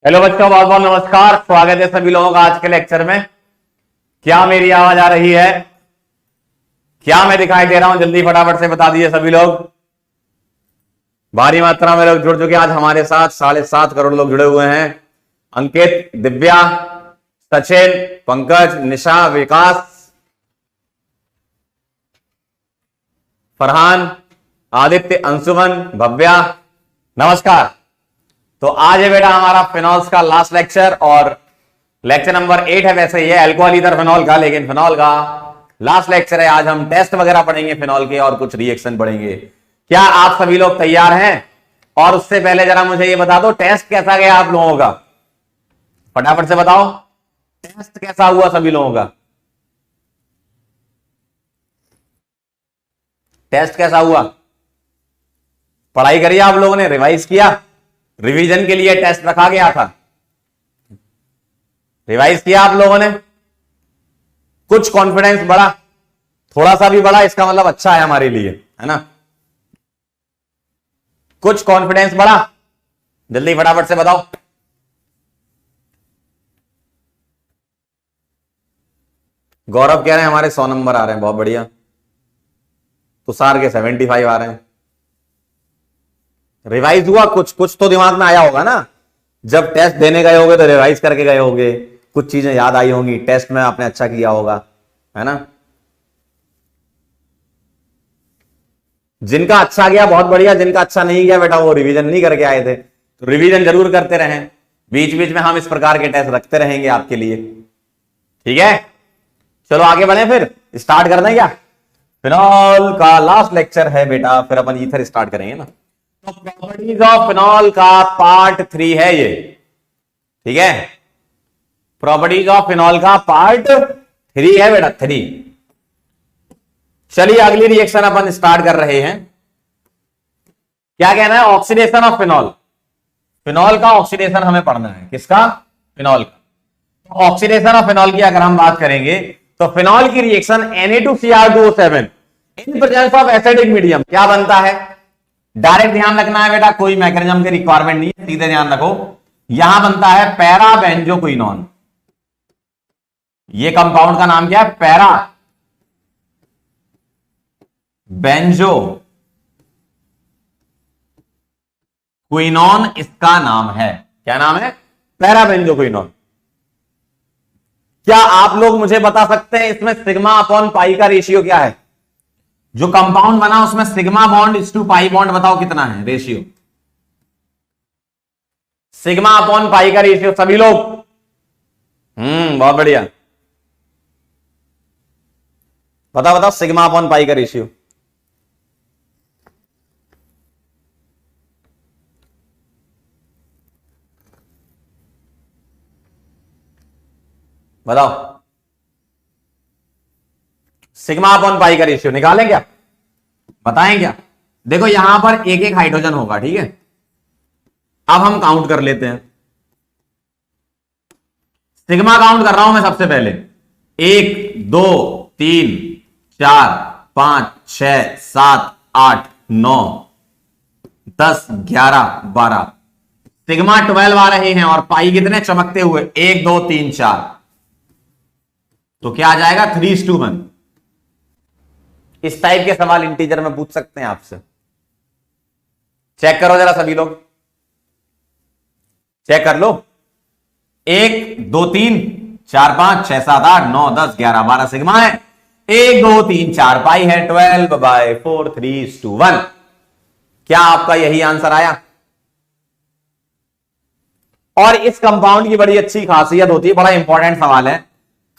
Hello बच्चों, बहुत बहुत नमस्कार। स्वागत है सभी लोगों का आज के लेक्चर में। क्या मेरी आवाज आ रही है? क्या मैं दिखाई दे रहा हूं? जल्दी फटाफट से बता दीजिए सभी लोग। भारी मात्रा में लोग जुड़ चुके हैं आज हमारे साथ। 7.5 करोड़ लोग जुड़े हुए हैं। अंकित, दिव्या, सचिन, पंकज, निशा, विकास, फरहान, आदित्य, अंशुमन, भव्या, नमस्कार। तो आज है बेटा हमारा फिनॉल्स का लास्ट लेक्चर और लेक्चर नंबर 8 है। वैसे ये अल्कोहल ईथर फिनॉल का, लेकिन फिनॉल का लास्ट लेक्चर है। आज हम टेस्ट वगैरह पढ़ेंगे फिनॉल के और कुछ रिएक्शन पढ़ेंगे। क्या आप सभी लोग तैयार हैं? और उससे पहले जरा मुझे ये बता दो, टेस्ट कैसा गया आप लोगों का? फटाफट से बताओ, टेस्ट कैसा हुआ सभी लोगों का? टेस्ट कैसा हुआ? पढ़ाई करी आप लोगों ने? रिवाइज किया? रिवीजन के लिए टेस्ट रखा गया था। रिवाइज किया आप लोगों ने? कुछ कॉन्फिडेंस बढ़ा? थोड़ा सा भी बढ़ा, इसका मतलब अच्छा है हमारे लिए, है ना? कुछ कॉन्फिडेंस बढ़ा? जल्दी फटाफट से बताओ। गौरव कह रहे हैं हमारे 100 नंबर आ रहे हैं, बहुत बढ़िया। तुषार के 75 आ रहे हैं। रिवाइज हुआ? कुछ कुछ तो दिमाग में आया होगा ना। जब टेस्ट देने गए होगे तो रिवाइज करके गए होगे, कुछ चीजें याद आई होंगी, टेस्ट में आपने अच्छा किया होगा, है ना? जिनका अच्छा गया बहुत बढ़िया, जिनका अच्छा नहीं गया बेटा वो रिवीजन नहीं करके आए थे, तो रिवीजन जरूर करते रहें। बीच बीच में हम इस प्रकार के टेस्ट रखते रहेंगे आपके लिए, ठीक है? चलो आगे बढ़े, फिर स्टार्ट कर दें क्या? फिनॉल का लास्ट लेक्चर है बेटा, फिर अपन ईथर स्टार्ट करेंगे ना। तो प्रॉपर्टीज ऑफ फिनॉल का पार्ट 3 है ये, ठीक है? प्रॉपर्टीज ऑफ फिनॉल का पार्ट 3 है बेटा, 3। चलिए अगली रिएक्शन अपन स्टार्ट कर रहे हैं। क्या कहना है? Oxidation of phenol. फिनॉल का ऑक्सीडेशन हमें पढ़ना है। किसका? फिनॉल का। ऑक्सीडेशन ऑफ फिनॉल की अगर हम बात करेंगे तो फिनॉल की reaction Na2Cr2O7 in presence of acidic medium क्या बनता है? डायरेक्ट ध्यान रखना है बेटा, कोई मैकेनिज्म की रिक्वायरमेंट नहीं है, सीधे ध्यान रखो। यहां बनता है पैरा बेंजोक्विनोन। ये कंपाउंड का नाम क्या है? पैरा बेंजो क्विनोन इसका नाम है। क्या नाम है? Para benzoquinone. क्या आप लोग मुझे बता सकते हैं इसमें सिग्मा अपॉन पाई का रेशियो क्या है? जो कंपाउंड बना उसमें सिग्मा बॉन्ड इस टू पाई बॉन्ड बताओ कितना है रेशियो? सिग्मा अपॉन पाई का रेशियो सभी लोग? बहुत बढ़िया। बताओ बताओ, सिग्मा अपॉन पाई का रेशियो बताओ। सिग्मा अपॉन पाई का रेशियो निकालें क्या? बताएं क्या? देखो यहां पर एक एक हाइड्रोजन होगा, ठीक है? अब हम काउंट कर लेते हैं। सिग्मा काउंट कर रहा हूं मैं सबसे पहले। 1 2 3 4 5 6 7 8 9 10 11 12। सिग्मा 12 आ रहे हैं और पाई कितने चमकते हुए? 1 2 3 4। तो क्या आ जाएगा? 3:1। इस टाइप के सवाल इंटीजर में पूछ सकते हैं आपसे। चेक करो जरा सभी लोग, चेक कर लो। 1 2 3 4 5 6 7 8 9 10 11 12 सिग्मा है। 1 2 3 4 पाई है। 12/4 3:1। क्या आपका यही आंसर आया? और इस कंपाउंड की बड़ी अच्छी खासियत होती है, बड़ा इंपॉर्टेंट सवाल है,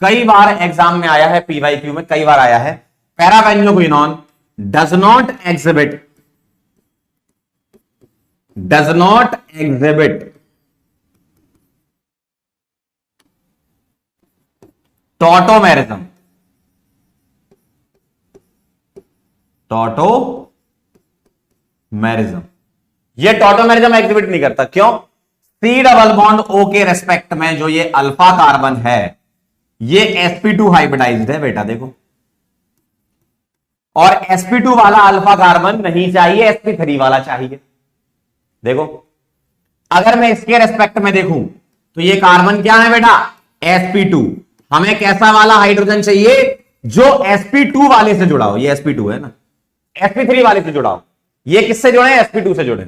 कई बार एग्जाम में आया है, पीवाईक्यू में कई बार आया है। पैराबेंजोक्विनोन डज नॉट एग्जिबिट टॉटोमेरिज्म। ये टॉटोमेरिज्म एग्जिबिट नहीं करता। क्यों? सी डबल बॉन्ड ओ के रेस्पेक्ट में जो ये अल्फा कार्बन है ये sp2 हाइब्रिडाइज्ड है बेटा, देखो। और sp2 वाला अल्फा कार्बन नहीं चाहिए, sp3 वाला चाहिए। देखो अगर मैं इसके रेस्पेक्ट में देखूं तो ये कार्बन क्या है बेटा, sp2। हमें कैसा वाला हाइड्रोजन चाहिए, जो sp2 वाले से जुड़ा हो। ये sp2 है ना, sp3 वाले से जुड़ा हो। ये किससे जुड़े, sp2 से जुड़े।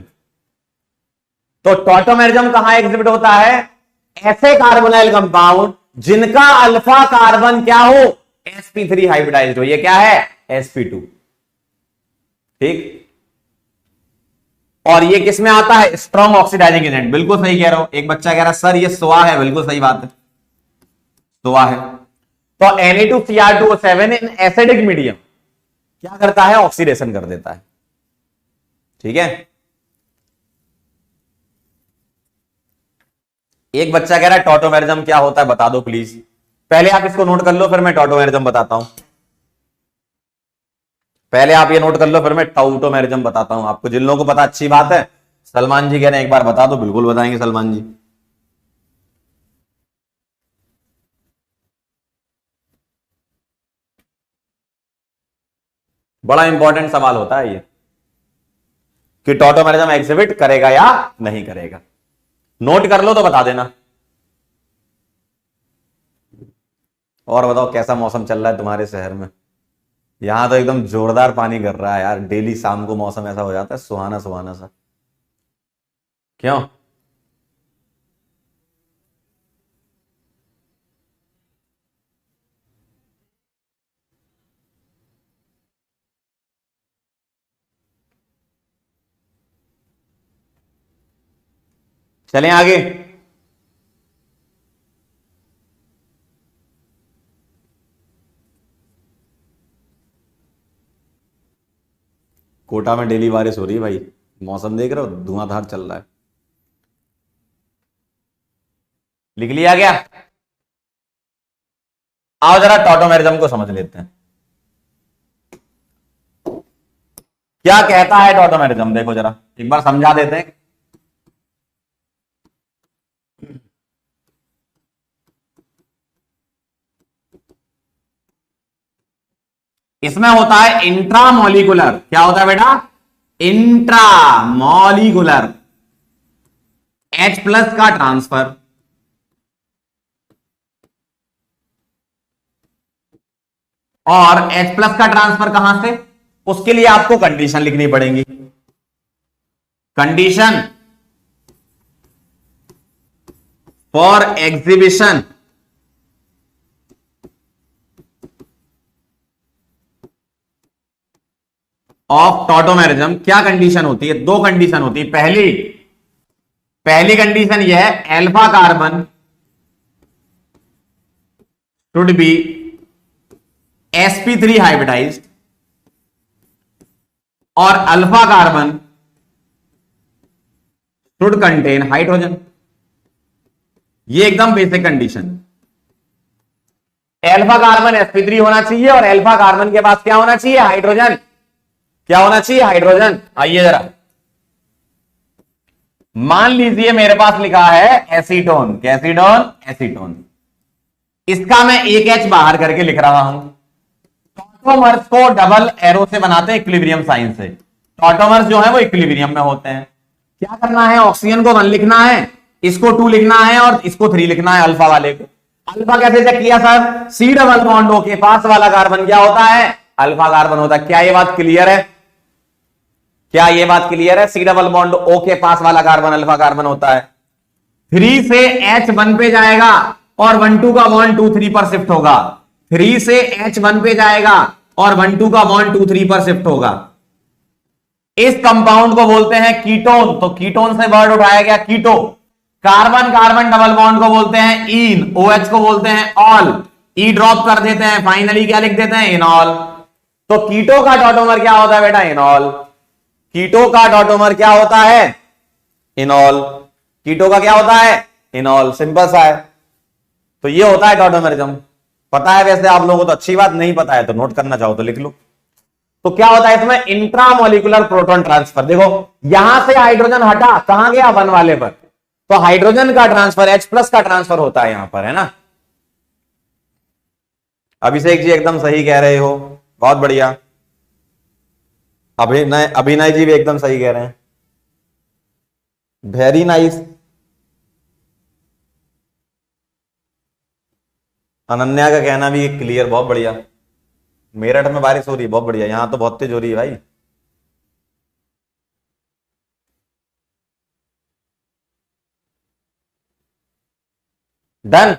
तो टॉटोमेरिज्म कहां एग्जिबिट होता है, ऐसे कार्बोनाइल कंपाउंड जिनका अल्फा कार्बन क्या हो, sp3 हाइब्रिडाइज्ड हो। ये क्या है, sp2। ठीक, और ये किस में आता है, स्ट्रॉन्ग ऑक्सीडाइजिंग एजेंट। बिल्कुल सही कह रहा हूं। एक बच्चा कह रहा सर ये सोआ है, बिल्कुल सही बात है, सोआ है। तो Na2Cr2O7 इन एसिडिक मीडियम क्या करता है, ऑक्सीडेशन कर देता है। ठीक है, एक बच्चा कह रहा है टॉटोमेरिज्म क्या होता है बता दो प्लीज। पहले आप इसको नोट कर लो, फिर मैं टॉटोमेरिज्म बताता हूं। पहले आप ये नोट कर लो, फिर मैं टॉटोमेरिज्म बताता हूं आपको। जिन लोगों को पता अच्छी बात है। सलमान जी कह रहे हैं एक बार बता दो, बिल्कुल बताएंगे सलमान जी। बड़ा इंपॉर्टेंट सवाल होता है ये कि टॉटोमेरिज्म एग्जिबिट करेगा या नहीं करेगा। नोट कर लो तो बता देना। और बताओ कैसा मौसम चल रहा है तुम्हारे शहर में। यहां तो एकदम जोरदार पानी गिर रहा है यार। डेली शाम को मौसम ऐसा हो जाता है सुहाना सुहाना सा। क्यों, चलें आगे। कोटा में डेली बारिश हो रही है भाई, मौसम देख रहे हो, धुआंधार चल रहा है। लिख लिया गया। आओ जरा टॉटोमेरिज्म को समझ लेते हैं। क्या कहता है टॉटोमेरिज्म, देखो जरा एक बार समझा देते हैं। इसमें होता है इंट्रामोलिकुलर, क्या होता है बेटा, इंट्रामोलिकुलर H+ का ट्रांसफर और H+ का ट्रांसफर कहां से, उसके लिए आपको कंडीशन लिखनी पड़ेगी। Condition for exhibition of tautomerism. क्या कंडीशन होती है, दो कंडीशन होती है। पहली कंडीशन यह है, alpha carbon should be sp3 hybridised और alpha carbon should contain hydrogen. ये एकदम basic condition. Alpha carbon sp3 होना चाहिए और अल्फा कार्बन के पास क्या होना चाहिए, हाइड्रोजन। क्या होना चाहिए, हाइड्रोजन। आइए जरा मान लीजिए मेरे पास लिखा है एसीटोन, कैसीटोन, एसीटोन। इसका मैं एक H बाहर करके लिख रहा हूं। टॉटोमर्स को डबल एरो से बनाते हैं इक्विलिब्रियम साइन से। टॉटोमर्स जो है वो इक्विलिब्रियम में होते हैं। क्या करना है, ऑक्सीजन को 1 लिखना है, इसको 2 लिखना है और इसको 3 लिखना है, अल्फा वाले को। अल्फा कैसे चेक किया sir, C double bond O के पास वाला कार्बन क्या होता है, अल्फा कार्बन होता है। क्या ये बात क्लियर है, क्या ये बात क्लियर है, C डबल बॉन्ड O के पास वाला कार्बन अल्फा कार्बन होता है। 3 से H 1 पे जाएगा और 1 2 का बॉन्ड 2 3 पर शिफ्ट होगा। 3 से H 1 पे जाएगा और 1 2 का बॉन्ड 2 3 पर शिफ्ट होगा। इस कंपाउंड को बोलते हैं कीटोन। तो कीटोन से वर्ड उठाया गया कीटो। कार्बन कार्बन डबल बॉन्ड को बोलते हैं ईन, OH को बोलते हैं ऑल। ई ड्रॉप कर देते हैं, फाइनली क्या लिख देते हैं, इनॉल। तो कीटो का टॉटोमर क्या होता है बेटा, इनॉल। कीटो का टॉटोमर क्या होता है, इनॉल। कीटो का क्या होता है, इनॉल। सिंपल सा है। तो ये होता है टॉटोमेरिज्म। पता है वैसे आप लोगों को, तो अच्छी बात, नहीं पता है तो नोट करना चाहो तो लिख लो। तो क्या होता है इसमें, इंट्रामोलिकुलर प्रोटॉन ट्रांसफर। देखो यहां से हाइड्रोजन हटा, कहां गया, 1 वाले पर। तो हाइड्रोजन का ट्रांसफर, H+ का ट्रांसफर होता है यहां पर, है ना। अभिषेक जी एकदम सही कह रहे हो, बहुत बढ़िया। अभिनय जी भी एकदम सही कह रहे हैं, वेरी नाइस। अनन्या का कहना भी क्लियर, बहुत बढ़िया। मेरठ में बारिश हो रही है, बहुत बढ़िया। यहां तो बहुत तेज हो रही है भाई। डन।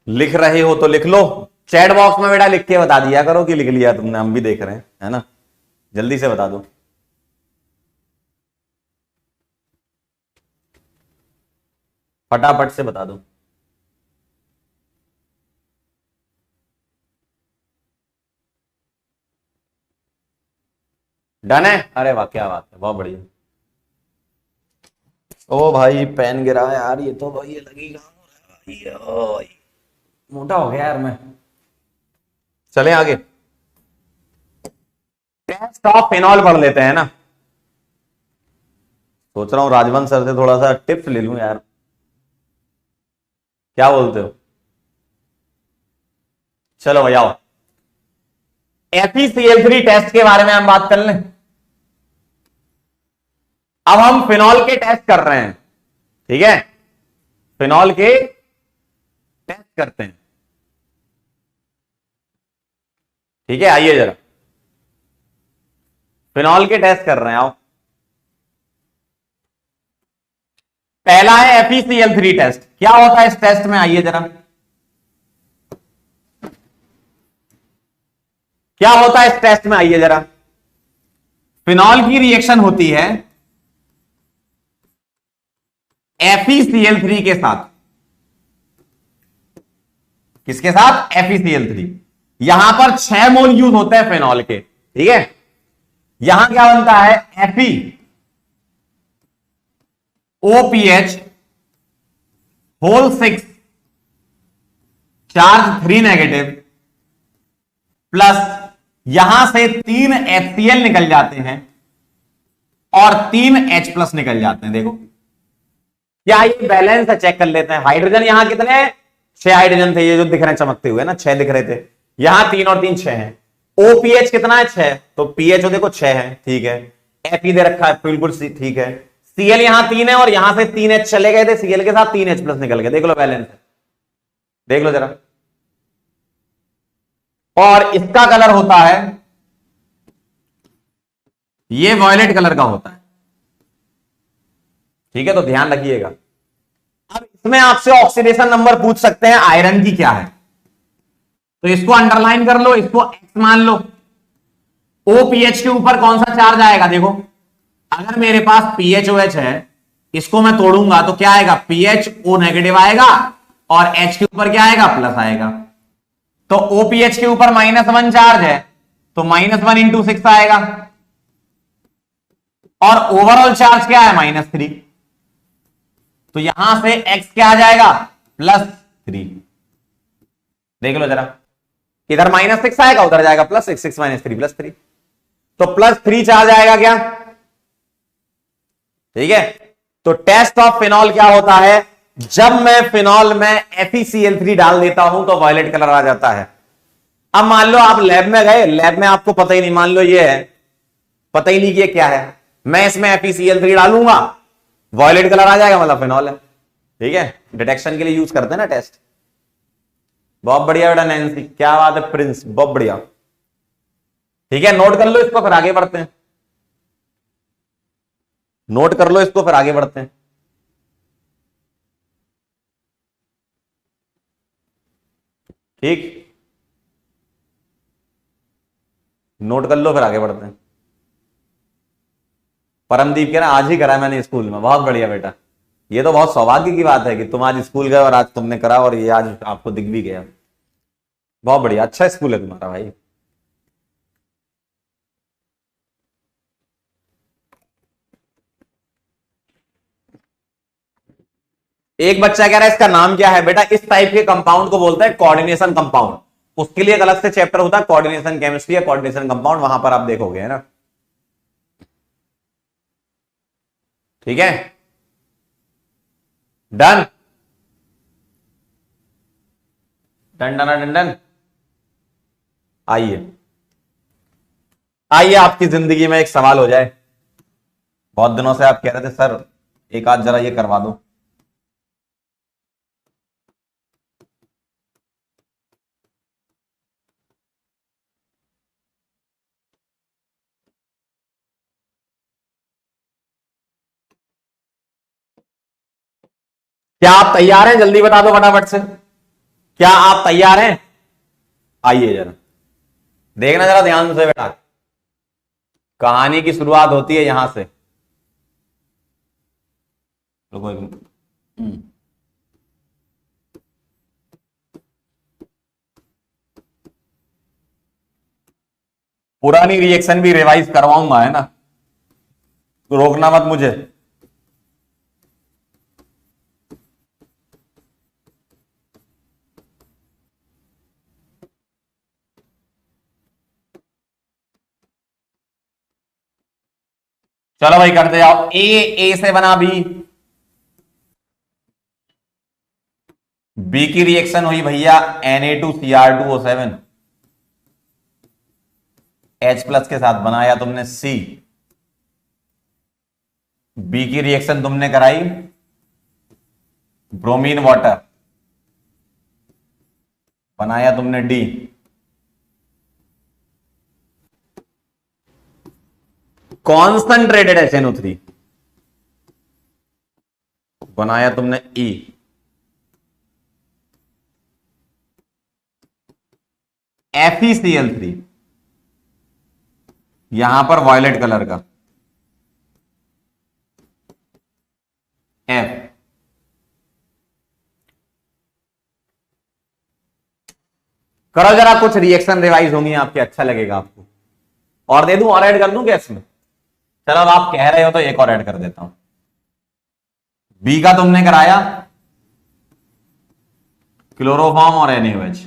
लिख रहे हो तो लिख लो, चैट बॉक्स में बेटा लिख के बता दिया करो कि लिख लिया तुमने, हम भी देख रहे हैं, है ना। जल्दी से बता दो। फटाफट से बता दो। डन है। अरे वाह, क्या बात है, बहुत बढ़िया। ओ भाई पेन गिरा है यार, ये तो भाई अलग ही काम हो रहा है भाई। ओ भाई, मोटा हो गया यार मैं। चले आगे। टेस्ट ऑफ फिनॉल पढ़ लेते हैं ना। सोच रहा हूं राजवंश सर से थोड़ा सा टिप्स ले लूं यार, क्या बोलते हो। चलो भैया, FeCl3 टेस्ट के बारे में हम बात कर लें। अब हम फिनॉल के टेस्ट कर रहे हैं, ठीक है। फिनॉल के टेस्ट करते हैं, ठीक है। आइए जरा, फिनॉल के टेस्ट कर रहे हैं। आओ, पहला है FeCl3 टेस्ट। क्या होता है इस टेस्ट में, आइए जरा। क्या होता है इस टेस्ट में, आइए जरा। फिनॉल की रिएक्शन होती है FeCl3 के साथ। किसके साथ? FeCl3। यहां पर 6 मोल यूज होते हैं फिनॉल के, ठीक है। यहां क्या बनता है, Fe OPH whole 6 charge 3 negative plus यहां से 3 HCl निकल जाते हैं और 3 H प्लस निकल जाते हैं। देखो क्या ये बैलेंस है, चेक कर लेते हैं। हाइड्रोजन यहां कितने हैं? 6 हाइड्रोजन थे, ये जो दिख रहे हैं चमकते हुए ना, 6 दिख रहे थे। यहां 3 और 3 6 हैं। OPH कितना है? 6। तो PH देखो 6 है, ठीक है। Fe दे रखा है, बिल्कुल ठीक है। Cl यहां 3 है और यहां से 3 H चले गए थे, Cl के साथ 3 H प्लस निकल गए। देख लो बैलेंस है, देख लो जरा। और इसका कलर होता है, ये वॉयलेट कलर का होता है, ठीक है। तो ध्यान रखिएगा। अब इसमें आपसे ऑक्सीडेशन नंबर पूछ सकते हैं, आयरन की क्या है, तो इसको अंडरलाइन कर लो, इसको X मान लो। OPH के ऊपर कौन सा चार्ज आएगा? देखो, अगर मेरे पास PHOH है, इसको मैं तोड़ूंगा तो क्या आएगा? PHO नेगेटिव आएगा और H के ऊपर क्या आएगा? प्लस आएगा। तो OPH के ऊपर -1 चार्ज है, तो -1 इंटू 6 आएगा और ओवरऑल चार्ज क्या है? -3। तो यहां से X क्या आ जाएगा? +3। देख लो जरा, इधर -6 आएगा, उधर जाएगा +6, 6 - 3 +3, तो +3 चार्ज आएगा क्या? ठीक है। तो टेस्ट ऑफ फिनॉल क्या होता है? जब मैं फिनॉल में FeCl3 डाल देता हूं तो वॉयलेट कलर आ जाता है। अब मान लो आप लैब में गए, लैब में आपको पता ही नहीं, मान लो ये है, पता ही नहीं कि ये क्या है, मैं इसमें FeCl3 डालूंगा, वॉयलेट कलर आ जाएगा, मतलब फिनॉल है, ठीक है। डिटेक्शन के लिए यूज करते हैं ना टेस्ट। बहुत बढ़िया बेटा नैन्सी, क्या बात है प्रिंस, बहुत बढ़िया। ठीक है, नोट कर लो इसको, फिर आगे बढ़ते हैं। नोट कर लो इसको, फिर आगे बढ़ते हैं। ठीक, नोट कर लो, फिर आगे बढ़ते हैं। परमदीप कह रहा आज ही करा मैंने स्कूल में, बहुत बढ़िया बेटा। ये तो बहुत सौभाग्य की बात है कि तुम आज स्कूल गए और आज तुमने करा और ये आज आपको दिख भी गया। बहुत बढ़िया, अच्छा स्कूल है तुम्हारा भाई। एक बच्चा कह रहा है इसका नाम क्या है? बेटा इस टाइप के कंपाउंड को बोलते हैं कोऑर्डिनेशन कंपाउंड। उसके लिए एक अलग से चैप्टर होता है, कोऑर्डिनेशन केमिस्ट्री या कोऑर्डिनेशन कंपाउंड, वहां पर आप देखोगे, है ना। ठीक है, done done done done done. आइए आइए, आपकी जिंदगी में एक सवाल हो जाए। बहुत दिनों से आप कह रहे थे सर एक आध जरा ये करवा दो। क्या आप तैयार हैं? जल्दी बता दो फटाफट से, क्या आप तैयार हैं? आइए जरा देखना जरा ध्यान से बेटा, कहानी की शुरुआत होती है यहां से। रुको एक मिनट। पुरानी रिएक्शन भी रिवाइज करवाऊंगा, है ना, तो रोकना मत मुझे। चलो भाई करते जाओ। ए से बना बी, बी की रिएक्शन हुई भैया Na2Cr2O7, H प्लस के साथ बनाया तुमने सी। बी की रिएक्शन तुमने कराई ब्रोमीन वाटर, बनाया तुमने डी। कॉन्संट्रेटेड HNO3, बनाया तुमने ई। FeCl3, यहां पर वॉयलेट कलर का F। करो जरा, कुछ रिएक्शन रिवाइज होंगी आपके, अच्छा लगेगा आपको। और दे दूं, और ऐड कर दूं क्या इसमें? चलो अब आप कह रहे हो तो एक और ऐड कर देता हूं। बी का तुमने कराया क्लोरोफॉर्म और NaOH,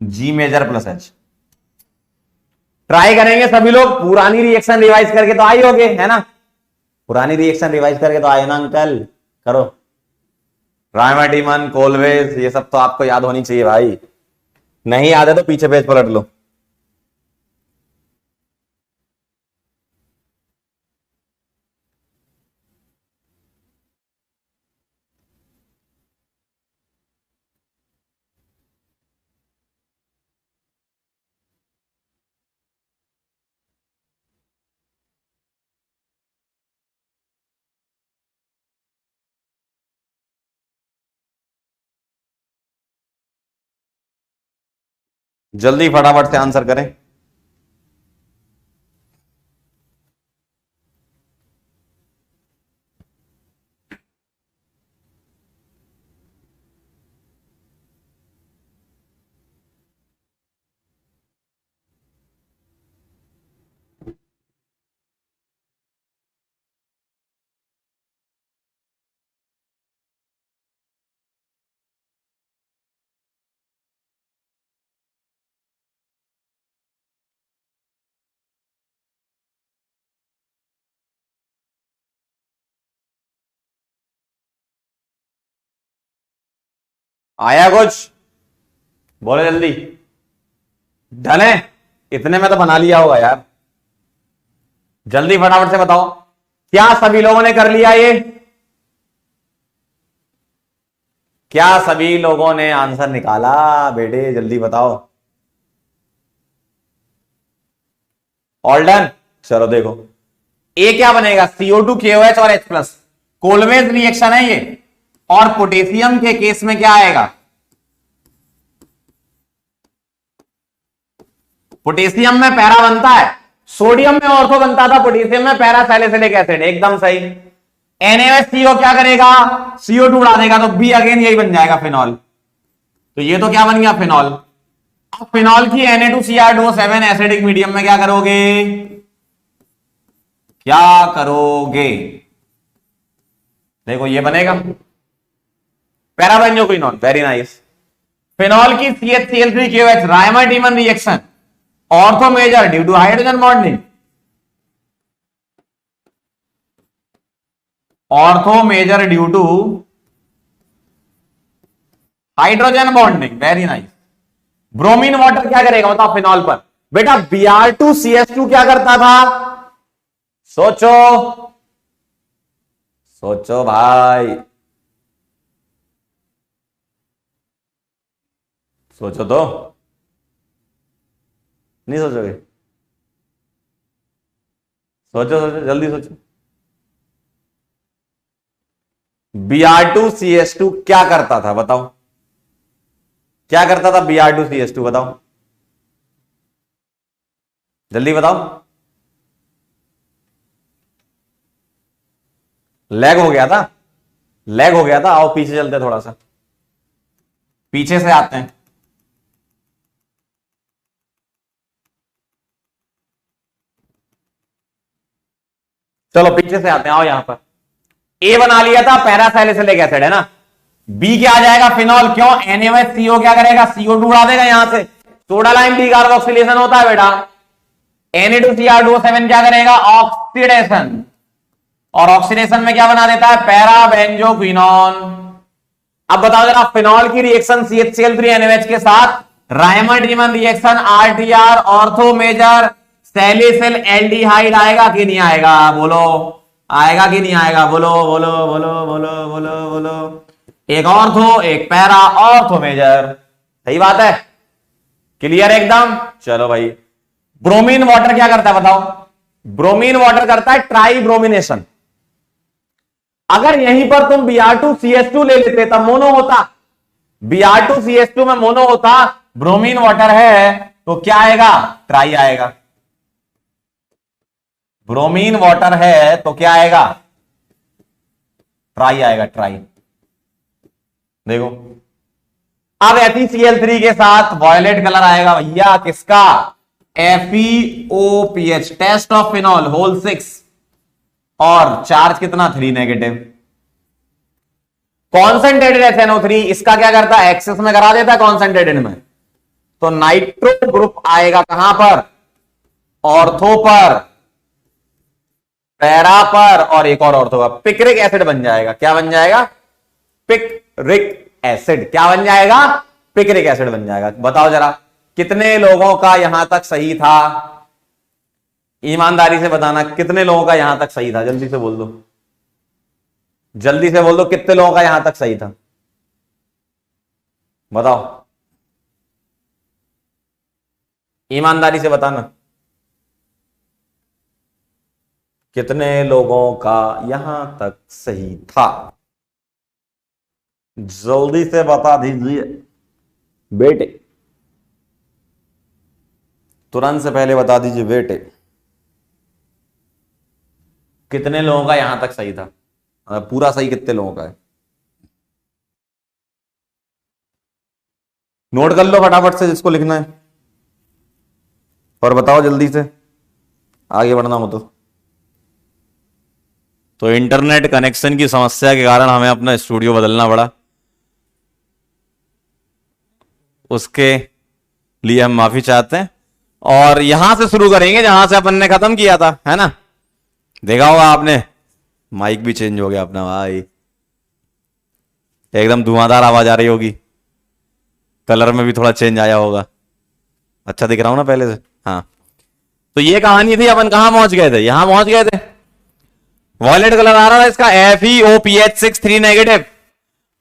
G major plus H। Try करेंगे सभी लोग, पुरानी रिएक्शन रिवाइज करके तो आई होगे, है ना, पुरानी रिएक्शन रिवाइज करके तो आए ना अंकल? करो। रायमाटीमन, कोलवेज, ये सब तो आपको याद होनी चाहिए भाई, नहीं याद है तो पीछे पेज पलट लो। जल्दी फटाफट से आंसर करें। आया कुछ? बोले जल्दी। डन है? इतने में तो बना लिया होगा यार, जल्दी फटाफट से बताओ। क्या सभी लोगों ने कर लिया ये? क्या सभी लोगों ने आंसर निकाला? बेटे जल्दी बताओ। All done? चलो देखो, ए क्या बनेगा, CO2KOH और H प्लस, कोलवेज रिएक्शन है ये। और पोटेशियम के केस में क्या आएगा, पोटेशियम में पैरा बनता है, सोडियम में ऑर्थो बनता था, पोटेशियम में पैरा सैलिसिलिक एसिड, एकदम सही। NaOH क्या करेगा, CO2 उड़ा देगा, तो बी अगेन यही बन जाएगा फिनॉल। तो ये तो क्या बन गया, फिनॉल। अब फिनॉल की Na2Cr2O7 एसिडिक मीडियम में क्या करोगे, क्या करोगे? देखो ये बनेगा पैराबेंजोक्विनोन, वेरी नाइस। फिनॉल की CH3CL3KOH, Reimer Tiemann reaction, ortho major due to hydrogen bonding, ortho major due to hydrogen bonding, very nice. Bromine water क्या करेगा बताओ फिनॉल पर? बेटा Br2CH2 क्या करता था, सोचो सोचो भाई, सोचो तो, नहीं सोचोगे? सोचो सोचो जल्दी सोचो। Br2CS2 क्या करता था बताओ, क्या करता था Br2CS2 बताओ, जल्दी बताओ। लैग हो गया था, लैग हो गया था। आओ पीछे चलते थोड़ा सा, पीछे से आते हैं। चलो पीछे से आते हैं, आओ यहां पर। ए बना लिया था, पैरासैलिसिलिक एसिड है ना। बी क्या आ जाएगा, फिनॉल। क्यों, NaOH क्या करेगा, CO2 उड़ा देगा यहां से। सोडा लाइम डीकार्बोक्सिलेशन होता है बेटा। Na2Cr2O7 क्या करेगा, ऑक्सीडेशन। और ऑक्सीडेशन में क्या बना देता है, पैरा बेंजोक्विनोन। अब बताओ जरा, फिनॉल की रिएक्शन CH3NaOH के साथ Reimer Tiemann reaction RTR ortho major salicylaldehyde आएगा कि नहीं आएगा, बोलो आएगा कि नहीं आएगा, बोलो बोलो बोलो बोलो बोलो बोलो। एक ऑर्थो एक पैरा, ऑर्थो मेजर, सही बात है, क्लियर एकदम। चलो भाई, ब्रोमीन वाटर क्या करता है बताओ, ब्रोमीन वाटर करता है ट्राई ब्रोमिनेशन। अगर यहीं पर तुम Br2CS2 ले लेते तब मोनो होता, Br2CS2 में मोनो होता, ब्रोमीन वाटर है तो क्या आएगा, ट्राई आएगा। ब्रोमीन वाटर है तो क्या आएगा, ट्राई आएगा, ट्राई। देखो अब FeCl3 के साथ वॉयलेट कलर आएगा भैया, किसका, FeOPH, test of phenol whole 6, और चार्ज कितना, 3 नेगेटिव। कॉन्सेंट्रेटेड SNO3 इसका क्या करता है, एक्सेस में करा देता है कॉन्सेंट्रेटेड में, तो नाइट्रो ग्रुप आएगा कहां पर, ऑर्थो पर, पैरा पर, और एक और ऑर्थो पर, पिक्रिक एसिड बन जाएगा। क्या बन जाएगा, पिक्रिक एसिड। क्या बन जाएगा, पिक्रिक एसिड बन जाएगा। बताओ जरा कितने लोगों का यहां तक सही था, ईमानदारी से बताना, कितने लोगों का यहां तक सही था, जल्दी से बोल दो, जल्दी से बोल दो, कितने लोगों का यहां तक सही था, बताओ, ईमानदारी से बताना, कितने लोगों का यहां तक सही था, जल्दी से बता दीजिए बेटे, तुरंत से पहले बता दीजिए बेटे, कितने लोगों का यहां तक सही था, पूरा सही कितने लोगों का है, नोट कर लो फटाफट से जिसको लिखना है, और बताओ जल्दी से, आगे बढ़ना हो तो इंटरनेट कनेक्शन की समस्या के कारण हमें अपना स्टूडियो बदलना पड़ा, उसके लिए हम माफी चाहते हैं। और यहां से शुरू करेंगे जहां से अपन ने खत्म किया था, है ना। देखा होगा आपने, माइक भी चेंज हो गया अपना भाई, एकदम धुआंधार आवाज आ रही होगी, कलर में भी थोड़ा चेंज आया होगा, अच्छा दिख रहा हूं ना पहले से। हाँ, तो ये कहानी थी, अपन कहां पहुंच गए थे, यहां पहुंच गए थे। वॉयलेट कलर आ रहा था इसका, FeOPH6 3 नेगेटिव,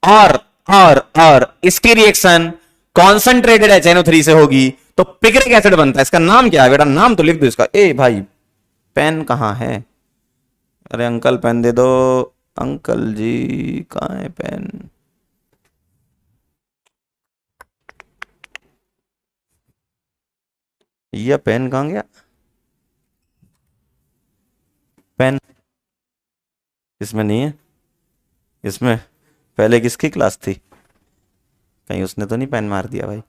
और इसकी रिएक्शन कॉन्सेंट्रेटेड HNO3 से होगी तो पिक्रिक एसिड बनता है। इसका नाम क्या है बेटा, नाम तो लिख दो इसका। ए भाई पेन कहां है, अरे अंकल पेन दे दो, अंकल जी कहां है पेन, ये पेन कहां गया, पेन इसमें नहीं है, इसमें पहले किसकी क्लास थी, कहीं उसने तो नहीं पेन मार दिया भाई,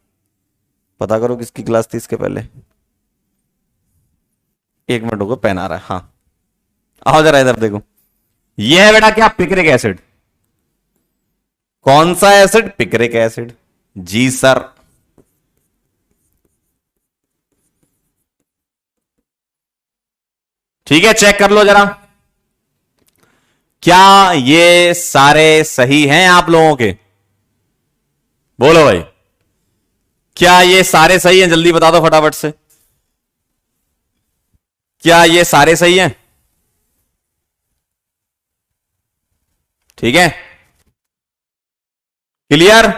पता करो किसकी क्लास थी इसके पहले। एक मिनट रुको, पेन आ रहा है, हाँ आओ जरा इधर देखो, ये है बेटा क्या, पिक्रिक एसिड। कौन सा एसिड, पिक्रिक एसिड, जी सर। ठीक है, चेक कर लो जरा, क्या ये सारे सही हैं आप लोगों के, बोलो भाई, क्या ये सारे सही हैं, जल्दी बता दो फटाफट से, क्या ये सारे सही हैं, ठीक है, क्लियर,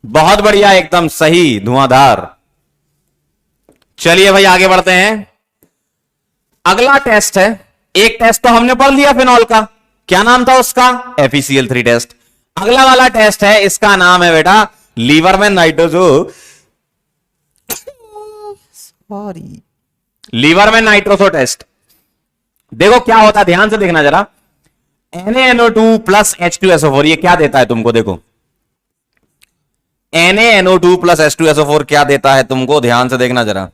बहुत बढ़िया, एकदम सही, धुआंधार। चलिए भाई आगे बढ़ते हैं। अगला टेस्ट है, एक टेस्ट तो हमने पढ़ लिया फिनॉल का, क्या नाम था उसका, FeCl3 टेस्ट। अगला वाला टेस्ट है, इसका नाम है बेटा लीवरमैन नाइट्रोसो सॉरी लीवरमैन नाइट्रोसो टेस्ट। देखो क्या होता है, ध्यान से देखना जरा। NaNO2 प्लस H2SO4 ये क्या देता है तुमको, देखो NaNO2 प्लस H2SO4 क्या देता है तुमको, ध्यान से देखना जरा।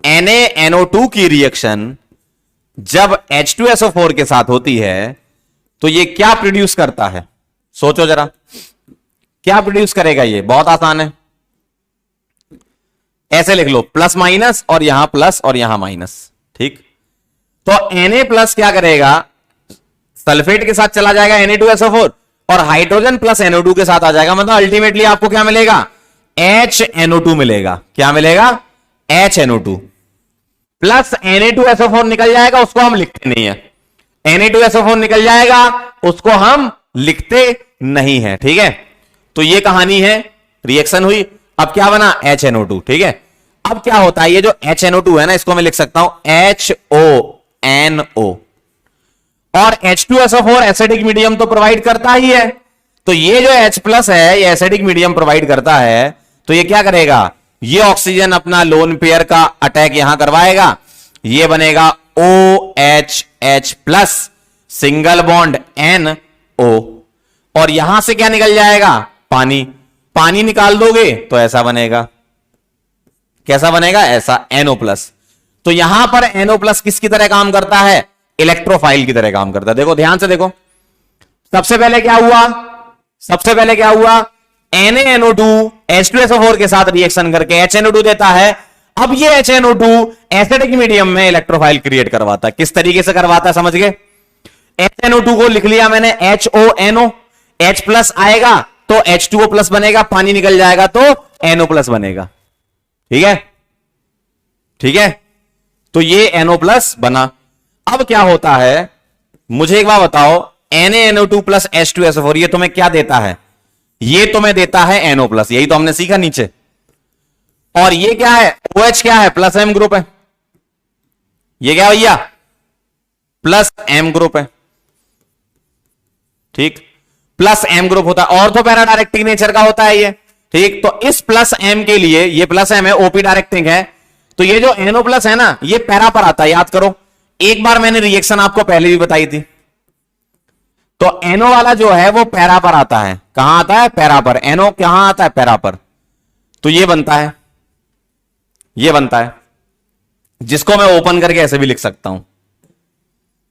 NaNO2 की रिएक्शन जब H2SO4 के साथ होती है तो ये क्या प्रोड्यूस करता है, सोचो जरा, क्या प्रोड्यूस करेगा। ये बहुत आसान है, ऐसे लिख लो, प्लस माइनस और यहां प्लस और यहां माइनस, ठीक। तो Na प्लस क्या करेगा, सल्फेट के साथ चला जाएगा Na2SO4 और हाइड्रोजन प्लस NO2 के साथ आ जाएगा, मतलब अल्टीमेटली आपको क्या मिलेगा, HNO2 मिलेगा। क्या मिलेगा, HNO2 प्लस Na2SO4 निकल जाएगा, उसको हम लिखते नहीं है। Na2SO4 निकल जाएगा, उसको हम लिखते नहीं है, ठीक है। तो ये कहानी है, रिएक्शन हुई, अब क्या बना, HNO2, ठीक है। अब क्या होता है, ये जो HNO2 है ना, इसको मैं लिख सकता हूं HONO, और H2SO4 एसिडिक मीडियम तो प्रोवाइड करता ही है, तो ये जो H प्लस है ये एसिडिक मीडियम प्रोवाइड करता है, तो ये क्या करेगा, ये ऑक्सीजन अपना लोन पेयर का अटैक यहां करवाएगा, ये बनेगा OHH plus single bond NO, और यहां से क्या निकल जाएगा, पानी। पानी निकाल दोगे तो ऐसा बनेगा, कैसा बनेगा, ऐसा NO प्लस। तो यहां पर NO प्लस किसकी तरह काम करता है, इलेक्ट्रोफाइल की तरह काम करता है। देखो ध्यान से देखो, सबसे पहले क्या हुआ, सबसे पहले क्या हुआ, NaNO2 H2SO4 के साथ रिएक्शन करके HNO2 देता है। अब ये HNO2 एसिडिक मीडियम में इलेक्ट्रोफाइल क्रिएट करवाता है। किस तरीके से करवाता है, समझ गए। HNO2 को लिख लिया मैंने HONO, H प्लस आएगा तो H2O प्लस बनेगा, पानी निकल जाएगा तो NO प्लस बनेगा, ठीक है, ठीक है। तो ये NO प्लस बना। अब क्या होता है, मुझे एक बात बताओ, NaNO2 प्लस H2SO4 ये तुम्हें क्या देता है, ये तुम्हें देता है NO प्लस, यही तो हमने सीखा नीचे। और ये क्या है, OH क्या है, प्लस M ग्रुप है। ये क्या भैया, प्लस M ग्रुप है, ठीक, प्लस M ग्रुप होता है, ऑर्थो पैरा डायरेक्टिक नेचर का होता है ये, ठीक। तो इस प्लस M के लिए, ये प्लस M है, OP डायरेक्टिक है, तो ये जो NO प्लस है ना, ये पैरा पर आता है, याद करो, एक बार मैंने रिएक्शन आपको पहले भी बताई थी। तो NO वाला जो है वो पैरा पर आता है, कहां आता है, पैरा पर। NO कहां आता है, पैरा पर। तो ये बनता है, ये बनता है, जिसको मैं ओपन करके ऐसे भी लिख सकता हूं,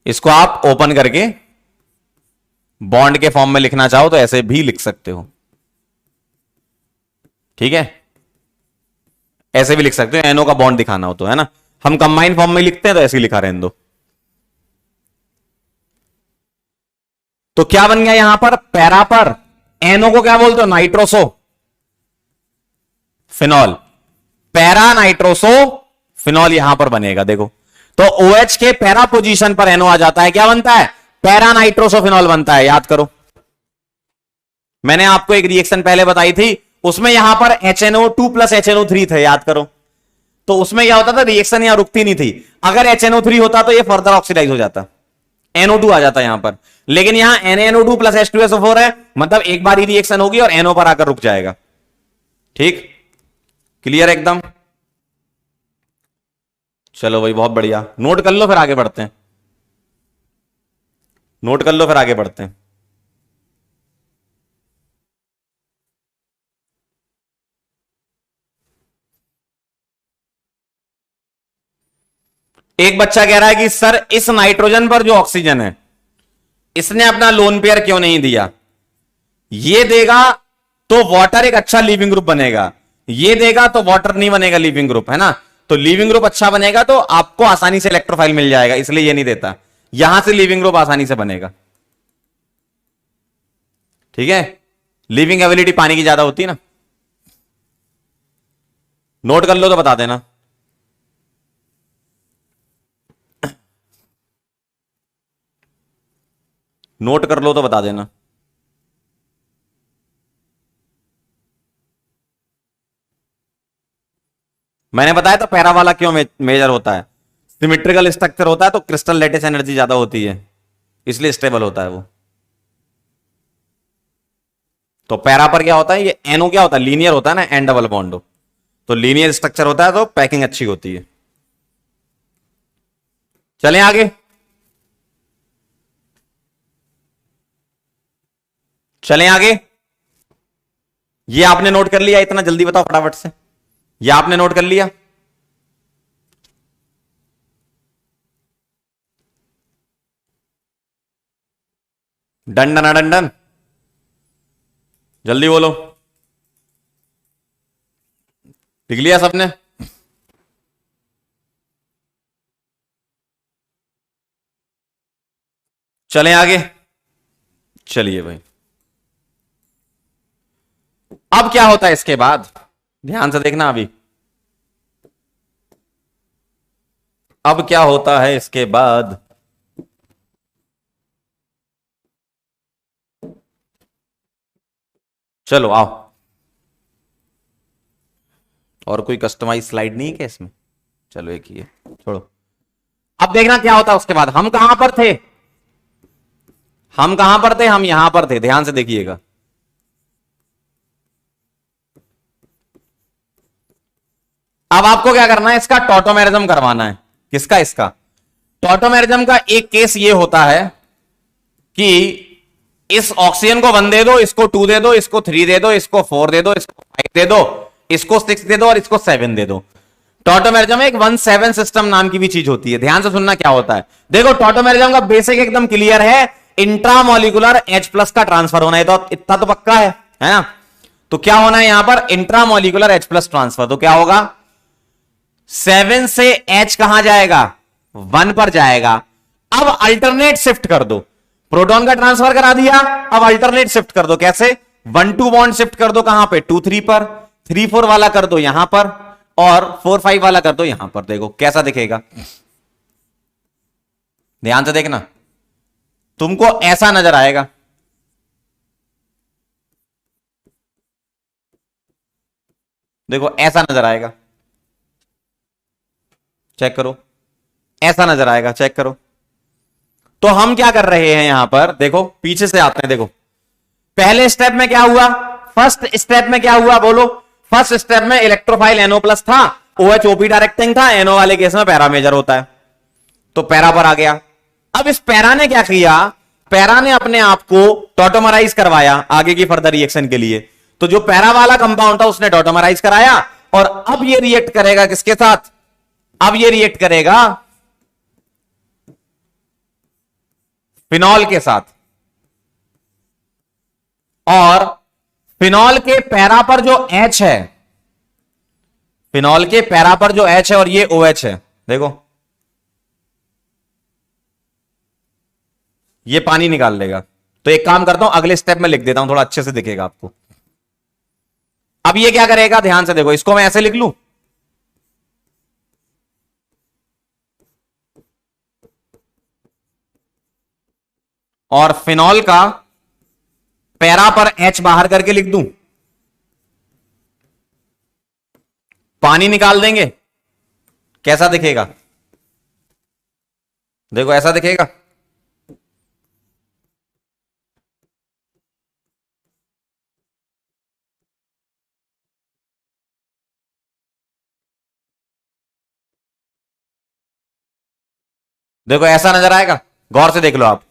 इसको आप ओपन करके बॉन्ड के फॉर्म में लिखना चाहो तो ऐसे भी लिख सकते हो, ठीक है, ऐसे भी लिख सकते हो, NO का बॉन्ड दिखाना हो तो, है ना। हम कंबाइन फॉर्म में लिखते हैं तो ऐसे ही लिखा रहने दो। तो क्या बन गया यहां पर, पैरा पर NO को क्या बोलते हो, nitroso phenol, para nitroso phenol यहां पर बनेगा। देखो तो OH के पैरा पोजीशन पर NO आ जाता है, क्या बनता है, पैरा नाइट्रोसो फिनॉल बनता है। याद करो, मैंने आपको एक रिएक्शन पहले बताई थी, उसमें यहां पर HNO2 प्लस HNO3 थे, याद करो। तो उसमें क्या होता था, रिएक्शन यहां रुकती नहीं थी। अगर HNO3 होता तो ये फर्दर ऑक्सीडाइज हो जाता, NO2 आ जाता यहां पर, लेकिन यहां NaNO2 प्लस H2SO4 है, मतलब एक बार ही रिएक्शन होगी और NO पर आकर रुक जाएगा, ठीक, क्लियर एकदम। चलो भाई बहुत बढ़िया, नोट कर लो फिर आगे बढ़ते हैं, नोट कर लो फिर आगे बढ़ते हैं। एक बच्चा कह रहा है कि सर इस नाइट्रोजन पर जो ऑक्सीजन है, इसने अपना लोन पेयर क्यों नहीं दिया। ये देगा तो वाटर एक अच्छा लीविंग ग्रुप बनेगा, ये देगा तो वाटर नहीं बनेगा लीविंग ग्रुप, है ना। तो लीविंग ग्रुप अच्छा बनेगा तो आपको आसानी से इलेक्ट्रोफाइल मिल जाएगा, इसलिए ये नहीं देता, यहां से लीविंग ग्रुप आसानी से बनेगा, ठीक है। लीविंग एबिलिटी पानी की ज्यादा होती है ना, नोट कर लो तो बता देना। नोट कर लो तो बता देना। मैंने बताया था पैरा वाला क्यों मेजर होता है, सिमेट्रिकल स्ट्रक्चर होता है तो क्रिस्टल लैटिस एनर्जी ज्यादा होती है, इसलिए स्टेबल होता है वो। तो पैरा पर क्या होता है, ये एनओ क्या होता है, लीनियर होता है ना, एन डबल बॉन्ड हो, तो लीनियर स्ट्रक्चर होता है तो पैकिंग अच्छी होती है। चलें आगे, चलें आगे। ये आपने नोट कर लिया, इतना जल्दी बताओ फटाफट से, ये आपने नोट कर लिया। डन डन डन डन, जल्दी बोलो, लिख लिया सबने? चलें आगे, चलिए भाई। अब क्या होता है इसके बाद, ध्यान से देखना अभी, अब क्या होता है इसके बाद। चलो आओ, और कोई कस्टमाइज स्लाइड नहीं है क्या इसमें? चलो एक ही है, छोड़ो। अब देखना क्या होता है उसके बाद। हम कहां पर थे, हम कहां पर थे, हम यहां पर थे, ध्यान से देखिएगा। अब आपको क्या करना है, इसका टॉटोमेरिज्म करवाना है। किसका? इसका टॉटोमेरिज्म का एक केस ये होता है कि इस ऑक्सीजन को 1 दे दो, इसको 2 दे दो, इसको 3 दे दो, इसको 4 दे दो, इसको 5 दे दो, इसको 6 दे दो और इसको 7 दे दो। टॉटोमेरिज्म एक 1-7 सिस्टम नाम की भी चीज होती है। ध्यान से सुनना क्या होता है। देखो टॉटोमेरिज्म का बेसिक एकदम क्लियर है, इंट्रामोलिकुलर H+ का ट्रांसफर होना है, तो इतना तो पक्का है ना। तो क्या होना है यहां पर, इंट्रामोलिकुलर H+ ट्रांसफर। तो क्या होगा, 7 से H कहां जाएगा, 1 पर जाएगा। अब अल्टरनेट शिफ्ट कर दो, प्रोटॉन का ट्रांसफर करा दिया, अब अल्टरनेट शिफ्ट कर दो। कैसे, 1-2 बॉन्ड शिफ्ट कर दो कहां पे, 2-3 पर, 3-4 वाला कर दो यहां पर, और 4-5 वाला कर दो यहां पर। देखो कैसा दिखेगा, ध्यान से देखना, तुमको ऐसा नजर आएगा। देखो ऐसा नजर आएगा, चेक करो, ऐसा नजर आएगा, चेक करो। तो हम क्या कर रहे हैं यहां पर, देखो पीछे से आते हैं। देखो पहले स्टेप में क्या हुआ, फर्स्ट स्टेप में क्या हुआ बोलो। फर्स्ट स्टेप में इलेक्ट्रोफाइल NO+ था, OH OP डायरेक्टिंग था, NO वाले केस में पैरा मेजर होता है, तो पैरा पर आ गया। अब इस पैरा ने क्या किया, पैरा ने अपने आप को टॉटोमराइज करवाया आगे की फर्दर रिएक्शन के लिए। तो जो पैरा वाला कंपाउंड था उसने टॉटोमराइज कराया, और अब ये रिएक्ट करेगा किसके साथ, अब ये रिएक्ट करेगा फिनॉल के साथ। और फिनॉल के पैरा पर जो H है, फिनॉल के पैरा पर जो H है और ये OH है, देखो ये पानी निकाल लेगा। तो एक काम करता हूं, अगले स्टेप में लिख देता हूं, थोड़ा अच्छे से दिखेगा आपको। अब ये क्या करेगा, ध्यान से देखो, इसको मैं ऐसे लिख लूं, और फिनॉल का पैरा पर H बाहर करके लिख दूं, पानी निकाल देंगे, कैसा दिखेगा, देखो ऐसा दिखेगा। देखो ऐसा नजर आएगा, गौर से देख लो आप।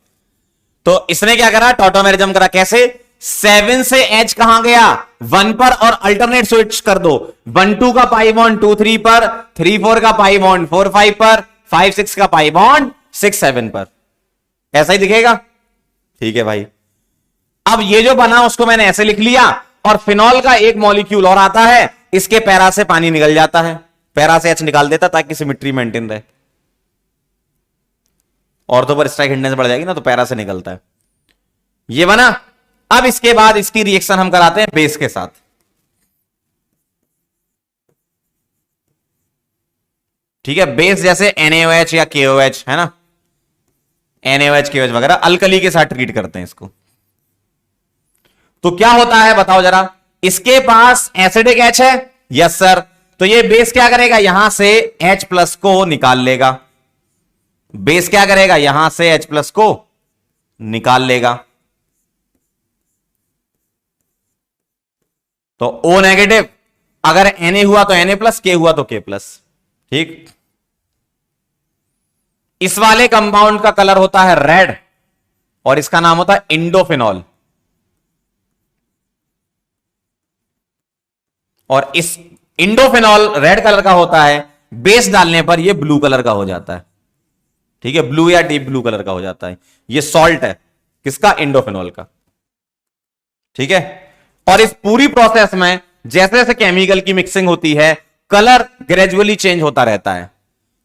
तो इसने क्या करा, टॉटोमेरिज्म करा। कैसे, 7 से H कहां गया, 1 पर, और अल्टरनेट स्विच कर दो। 1-2 का पाई बॉन्ड 2-3 पर, 3-4 का पाई बॉन्ड 4-5 पर, 5-6 का पाई बॉन्ड 6-7 पर। ऐसा ही दिखेगा, ठीक है भाई। अब ये जो बना उसको मैंने ऐसे लिख लिया, और फिनॉल का एक मॉलिक्यूल और आता है, इसके पैरा से पानी निकल जाता है, पैरा से H निकाल देता ताकि सिमेट्री मेंटेन रहे। ऑर्थो पर स्ट्राइक हिंडनेस बढ़ जाएगी ना, तो पैरा से निकलता है, ये बना। अब इसके बाद इसकी रिएक्शन हम कराते हैं बेस के साथ। ठीक है, बेस जैसे NaOH या KOH है ना, NaOH KOH वगैरह अल्कली के साथ ट्रीट करते हैं इसको। तो क्या होता है बताओ जरा, इसके पास एसिडिक H है, यस सर, तो ये बेस क्या करेगा, यहां से H+ को निकाल लेगा। बेस क्या करेगा, यहां से H+ को निकाल लेगा। तो O नेगेटिव, अगर Na हुआ तो Na+, K हुआ तो K+। ठीक, इस वाले कंपाउंड का कलर होता है रेड और इसका नाम होता है इंडोफिनॉल। और इस इंडोफिनॉल रेड कलर का होता है, बेस डालने पर यह ब्लू कलर का हो जाता है। ठीक है, ब्लू या डीप ब्लू कलर का हो जाता है। यह सॉल्ट है किसका, इंडोफिनॉल का। ठीक है, और इस पूरी प्रोसेस में जैसे जैसे केमिकल की मिक्सिंग होती है, कलर ग्रेजुअली चेंज होता रहता है।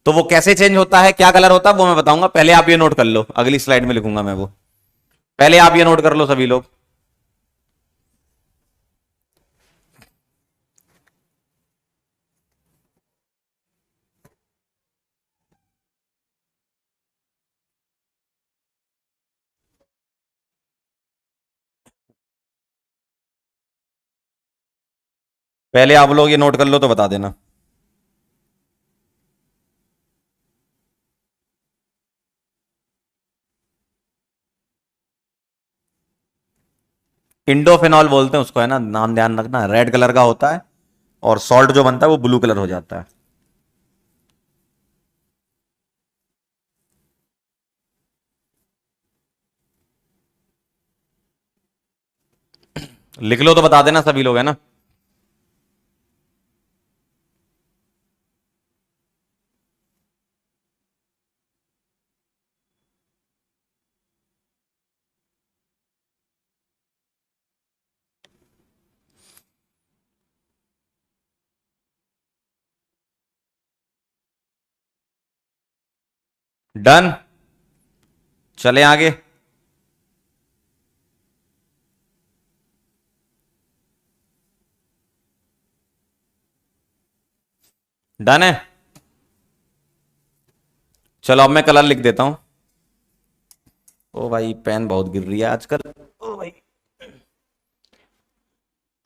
तो वो कैसे चेंज होता है, क्या कलर होता है, वो मैं बताऊंगा। पहले आप ये नोट कर लो, अगली स्लाइड में लिखूंगा मैं वो। पहले आप ये नोट कर लो सभी लोग। पहले आप लोग ये नोट कर लो तो बता देना। इंडोफिनॉल बोलते हैं उसको, है ना, नाम ध्यान रखना। रेड कलर का होता है और सॉल्ट जो बनता है वो ब्लू कलर हो जाता है। लिख लो तो बता देना सभी लोग, है ना। डन, चले आगे। डन है, चलो अब मैं कलर लिख देता हूं। ओ भाई पेन बहुत गिर रही है आजकल। ओ भाई,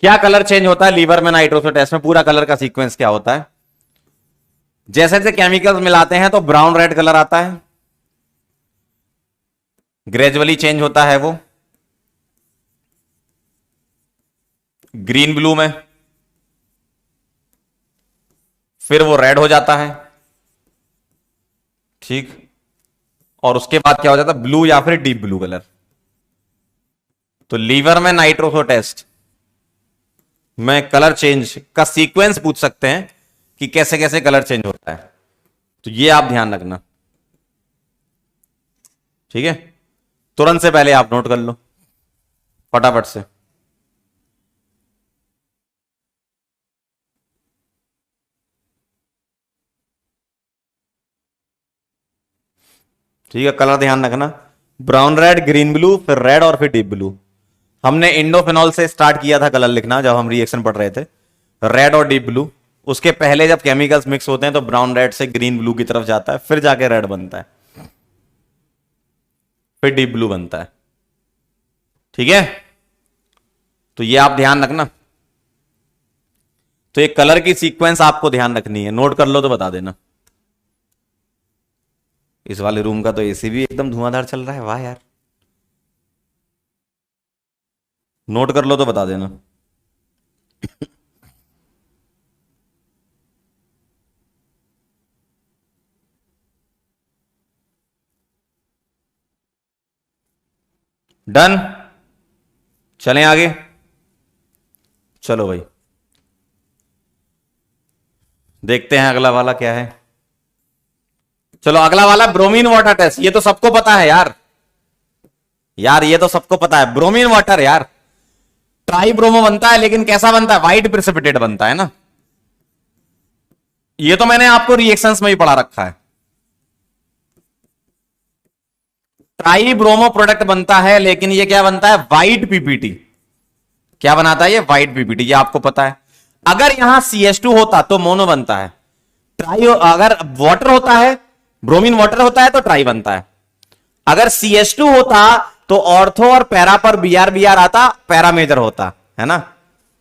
क्या कलर चेंज होता है लीवर में नाइट्रोसो टेस्ट में, पूरा कलर का सीक्वेंस क्या होता है। जैसे जैसे केमिकल्स मिलाते हैं तो ब्राउन रेड कलर आता है, ग्रेजुअली चेंज होता है वो ग्रीन ब्लू में, फिर वो रेड हो जाता है। ठीक, और उसके बाद क्या हो जाता है, ब्लू या फिर डीप ब्लू कलर। तो लीवर में नाइट्रोसो टेस्ट में कलर चेंज का सीक्वेंस पूछ सकते हैं कि कैसे कैसे कलर चेंज होता है, तो ये आप ध्यान रखना। ठीक है, तुरंत से पहले आप नोट कर लो फटाफट से। ठीक है, कलर ध्यान रखना, ब्राउन रेड, ग्रीन ब्लू, फिर रेड और फिर डीप ब्लू। हमने इंडोफिनॉल से स्टार्ट किया था कलर लिखना जब हम रिएक्शन पढ़ रहे थे, रेड और डीप ब्लू। उसके पहले जब केमिकल्स मिक्स होते हैं तो ब्राउन रेड से ग्रीन ब्लू की तरफ जाता है, फिर जाके रेड बनता है, फिर डीप ब्लू बनता है। ठीक है, तो ये आप ध्यान रखना। तो ये कलर की सीक्वेंस आपको ध्यान रखनी है, नोट कर लो तो बता देना। इस वाले रूम का तो एसी भी एकदम धुआंधार चल रहा है, वाह यार। नोट कर लो तो बता देना। डन, चलें आगे। चलो भाई देखते हैं अगला वाला क्या है। चलो अगला वाला ब्रोमीन वाटर टेस्ट। ये तो सबको पता है यार, यार ये तो सबको पता है, ब्रोमीन वाटर यार। ट्राई ब्रोमो बनता है, लेकिन कैसा बनता है, व्हाइट प्रेसिपिटेट बनता है ना। ये तो मैंने आपको रिएक्शंस में ही पढ़ा रखा है। ट्राई ब्रोमो प्रोडक्ट बनता है, लेकिन ये क्या बनता है, व्हाइट पीपीटी। क्या बनाता है ये, व्हाइट पीपीटी, ये आपको पता है। अगर यहां CH2 होता तो मोनो बनता है। ट्राई, अगर वाटर होता है, ब्रोमीन वाटर होता है तो ट्राई बनता है। अगर CH2 होता तो ऑर्थो और पैरा पर BR BR आता, पैरा मेजर होता है ना।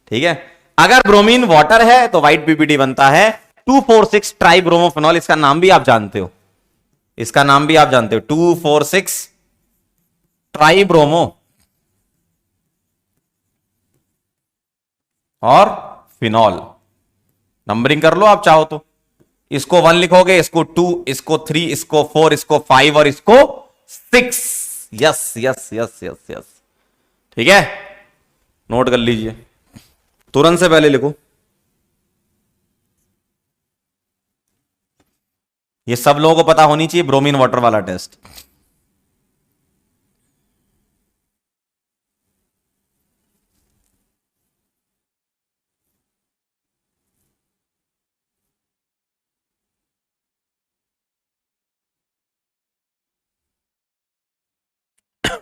ठीक है, अगर ब्रोमीन वाटर है तो व्हाइट पीपीटी बनता है 2,4,6 ट्राइब्रोमोफेनॉल। इसका नाम भी आप जानते हो, इसका नाम भी आप जानते हो, 2,4,6 ट्राइब्रोमो और फिनॉल। नंबरिंग कर लो आप चाहो तो, इसको 1 लिखोगे, इसको 2, इसको 3, इसको 4, इसको 5 और इसको 6। Yes yes yes yes yes, ठीक है, नोट कर लीजिए, तुरंत से पहले लिखो। ये सब लोगों को पता होनी चाहिए ब्रोमीन वाटर वाला टेस्ट।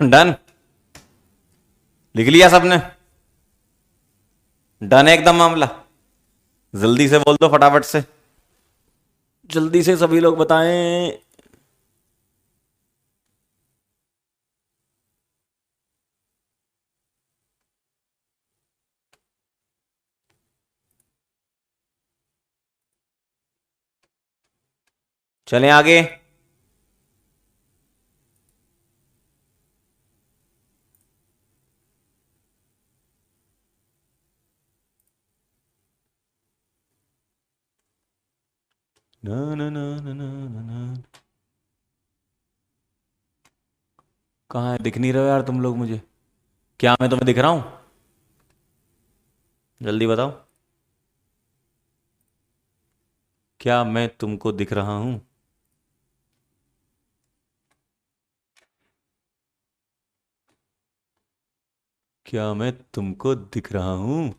डन, लिख लिया सबने? डन एकदम मामला। जल्दी से बोल दो, फटाफट से, जल्दी से सभी लोग बताएं। चलें आगे। ना ना ना ना ना ना, कहाँ है? दिख नहीं रहे हो यार तुम लोग मुझे। क्या मैं तुम्हें दिख रहा हूं? जल्दी बताओ, क्या मैं तुमको दिख रहा हूं? क्या मैं तुमको दिख रहा हूं?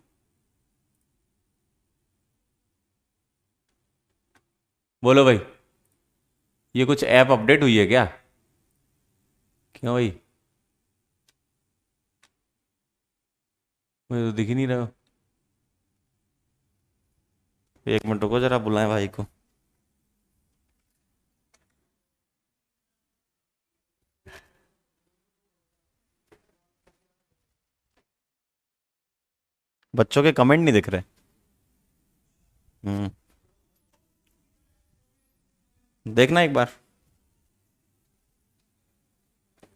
बोलो भाई, ये कुछ ऐप अपडेट हुई है क्या? क्यों भाई, मुझे तो दिख ही नहीं रहा हो। एक मिनट रुको जरा, बुलाएं भाई को। बच्चों के कमेंट नहीं दिख रहे। हम्म, देखना एक बार,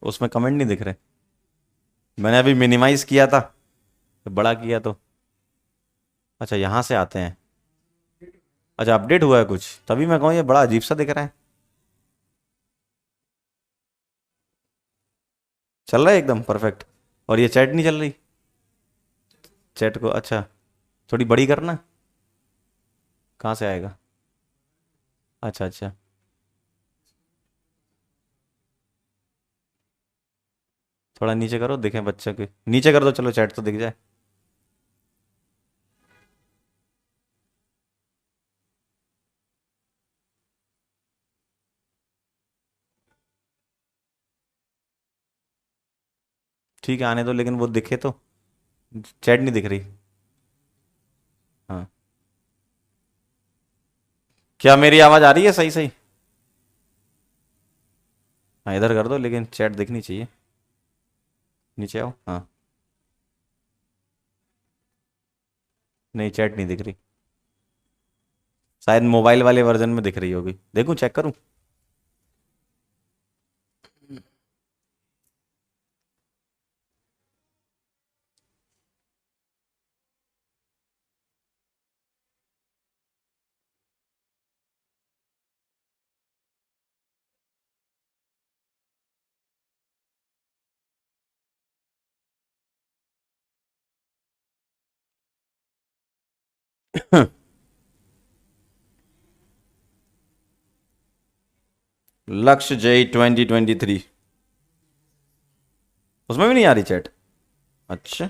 उसमें कमेंट नहीं दिख रहे। मैंने अभी मिनिमाइज किया था, बड़ा किया तो। अच्छा, यहां से आते हैं। अच्छा, अपडेट हुआ है कुछ, तभी मैं कहूँ ये बड़ा अजीब सा दिख रहा है। चल रहा है एकदम परफेक्ट। और ये चैट नहीं चल रही? चैट को अच्छा थोड़ी बड़ी करना। कहाँ से आएगा? अच्छा अच्छा, थोड़ा नीचे करो, दिखे बच्चे के, नीचे कर दो, चलो चैट तो दिख जाए। ठीक है, आने दो, लेकिन वो दिखे तो। चैट नहीं दिख रही। हाँ, क्या मेरी आवाज आ रही है सही सही? हाँ, इधर कर दो, लेकिन चैट दिखनी चाहिए। नीचे आओ। हाँ, नहीं चैट नहीं दिख रही, शायद मोबाइल वाले वर्जन में दिख रही होगी। देखूं, चेक करूं? लक्ष्य जय 2023, उसमें भी नहीं आ रही चैट? अच्छा,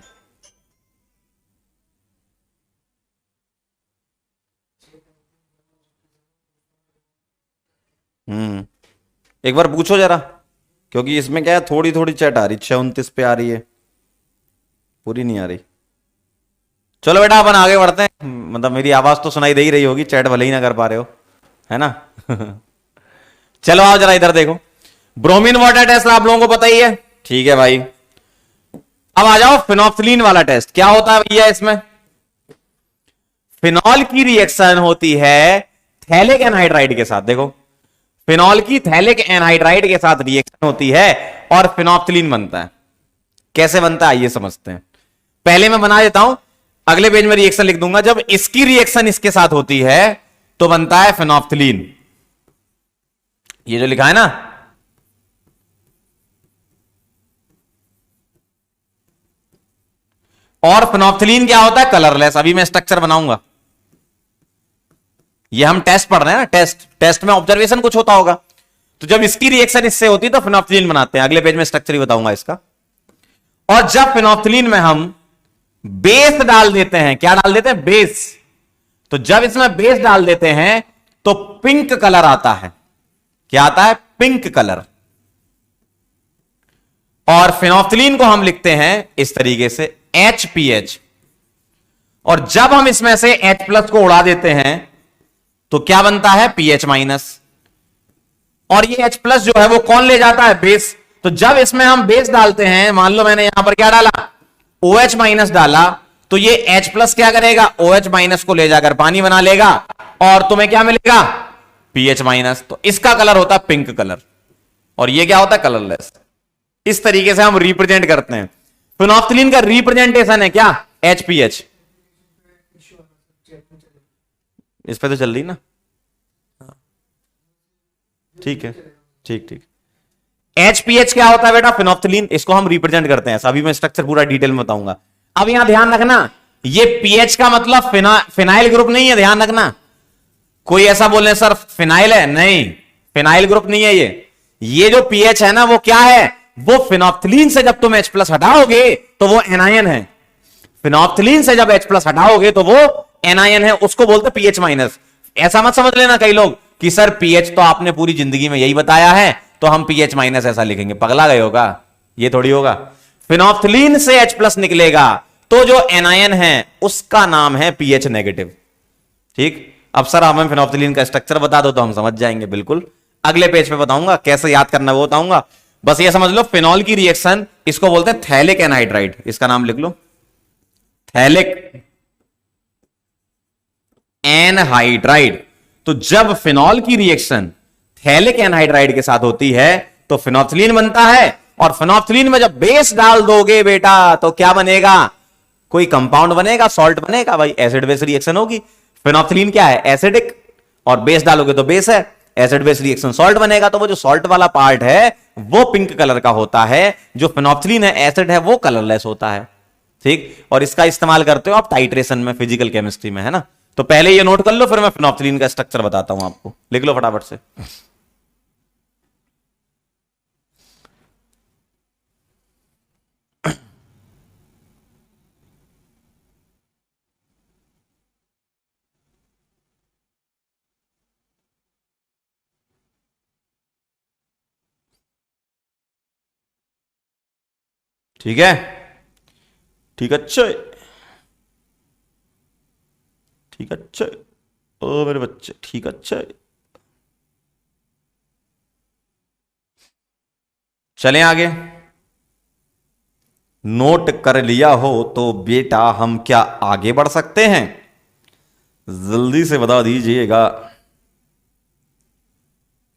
एक बार पूछो जरा, क्योंकि इसमें क्या है, थोड़ी थोड़ी चैट आ रही, 6:29 पे आ रही है, पूरी नहीं आ रही। चलो बेटा, अपन आगे बढ़ते हैं। मतलब मेरी आवाज तो सुनाई दे ही रही होगी, चैट भले ही ना कर पा रहे हो, है ना? चलो आओ जरा इधर देखो। ब्रोमीन वाटर टेस्ट आप लोगों को पता ही है, ठीक है भाई। अब आ जाओ फिनोफ्थलीन वाला टेस्ट, क्या होता है भैया इसमें? फिनॉल की रिएक्शन होती है थैलिक एनहाइड्राइड के साथ। देखो, फिनॉल की थैलिक एनहाइड्राइड के साथ रिएक्शन होती है और फिनोप्थिलीन बनता है। कैसे बनता है ये समझते हैं। पहले मैं बना देता हूं, अगले पेज में रिएक्शन लिख दूंगा। जब इसकी रिएक्शन इसके साथ होती है तो बनता है फिनोप्थिलीन। ये जो लिखा है ना, और फिनोप्थिलीन क्या होता है? कलरलेस। अभी मैं स्ट्रक्चर बनाऊंगा। ये हम टेस्ट पढ़ रहे हैं ना, टेस्ट में ऑब्जर्वेशन कुछ होता होगा। तो जब इसकी रिएक्शन इससे होती है तो फिनोप्थिलीन बनाते हैं। अगले पेज में स्ट्रक्चर ही बताऊंगा इसका। और जब फिनोप्थिलीन में हम बेस डाल देते हैं, क्या डाल देते हैं? बेस। तो जब इसमें बेस डाल देते हैं तो पिंक कलर आता है। क्या आता है? Pink colour. और फिनोप्थिलीन को हम लिखते हैं इस तरीके से HPH। और जब हम इसमें से H+ को उड़ा देते हैं तो क्या बनता है? PH-। और ये H+ जो है वो कौन ले जाता है? बेस। तो जब इसमें हम बेस डालते हैं, मान लो मैंने यहां पर क्या डाला? OH- डाला, तो ये H+ क्या करेगा? OH- को ले जाकर पानी बना लेगा और तुम्हें क्या मिलेगा? PH-। तो इसका कलर होता है पिंक कलर और ये क्या होता है? कलरलेस। इस तरीके से हम रिप्रेजेंट करते हैं। फिनोप्थिलीन का रिप्रेजेंटेशन है क्या? HPH। इस पे तो चल रही ना? ठीक है, ठीक ठीक। HPH क्या होता है बेटा? फिनोप्थिलीन। इसको हम रिप्रेजेंट करते हैं। अभी मैं स्ट्रक्चर पूरा डिटेल में बताऊंगा। अब यहां ध्यान रखना, ये पीएच का मतलब फिनाइल ग्रुप नहीं है। ध्यान रखना, कोई ऐसा बोले सर फिनाइल है, नहीं, फिनाइल ग्रुप नहीं है ये जो पीएच है ना वो क्या है? वो फिनोप्थिलीन से जब तुम H+ हटाओगे तो वो एनायन है। फिनोप्थिलीन से जब H+ हटाओगे तो वो एनायन है, उसको बोलते PH-। ऐसा मत समझ लेना कई लोग कि सर पीएच तो आपने पूरी जिंदगी में यही बताया है तो हम PH- ऐसा लिखेंगे। पगला गए होगा, ये थोड़ी होगा। फिनोप्थिलीन से H+ निकलेगा तो जो एनायन है उसका नाम है PH-। ठीक। अब सर हमें फिनोप्थिलीन का स्ट्रक्चर बता दो तो हम समझ जाएंगे। बिल्कुल, अगले पेज पे बताऊंगा, कैसे याद करना वो बताऊंगा। बस ये समझ लो, फिनॉल की रिएक्शन, इसको बोलते हैं थैलिक एनहाइड्राइड। इसका नाम लिख लो, थैलिक एनहाइड्राइड। तो जब फिनॉल की रिएक्शन थैलिक एनहाइड्राइड के साथ होती है तो फिनोप्थिलीन बनता है। और फिनोप्थिलीन में जब बेस डाल दोगे बेटा तो क्या बनेगा? कोई कंपाउंड बनेगा, सॉल्ट बनेगा। भाई एसिड बेस रिएक्शन होगी। फिनोप्थिलीन क्या है? एसिडिक। और बेस डालोगे तो बेस है, एसिड बेस रिएक्शन सॉल्ट बनेगा। तो वो जो सॉल्ट वाला पार्ट है वो पिंक कलर का होता है। जो फिनोप्थिलीन है, एसिड है, वो कलरलेस होता है। ठीक। और इसका इस्तेमाल करते हो आप टाइट्रेशन में, फिजिकल केमिस्ट्री में, है ना? तो पहले ये नोट कर लो, फिर मैं फिनोप्थिलीन का स्ट्रक्चर बताता हूं आपको। लिख लो फटाफट से। ठीक है, ठीक अच्छे, ठीक अच्छे, ओ मेरे बच्चे, ठीक अच्छे। चलें आगे। नोट कर लिया हो तो बेटा हम क्या आगे बढ़ सकते हैं? जल्दी से बता दीजिएगा।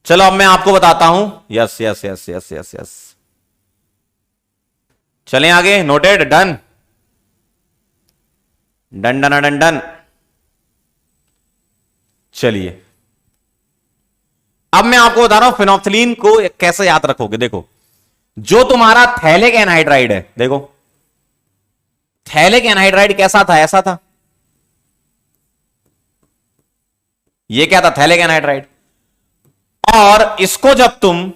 चलो अब मैं आपको बताता हूं। Yes yes yes yes yes yes. चलें आगे। Noted, done done done done done. चलिए अब मैं आपको बता रहा हूं फिनोप्थिलीन को कैसे याद रखोगे। देखो, जो तुम्हारा थैलिक एनहाइड्राइड है, देखो थैलिक एनहाइड्राइड कैसा था? ऐसा था। ये क्या था? Phthalic anhydride. और इसको जब तुम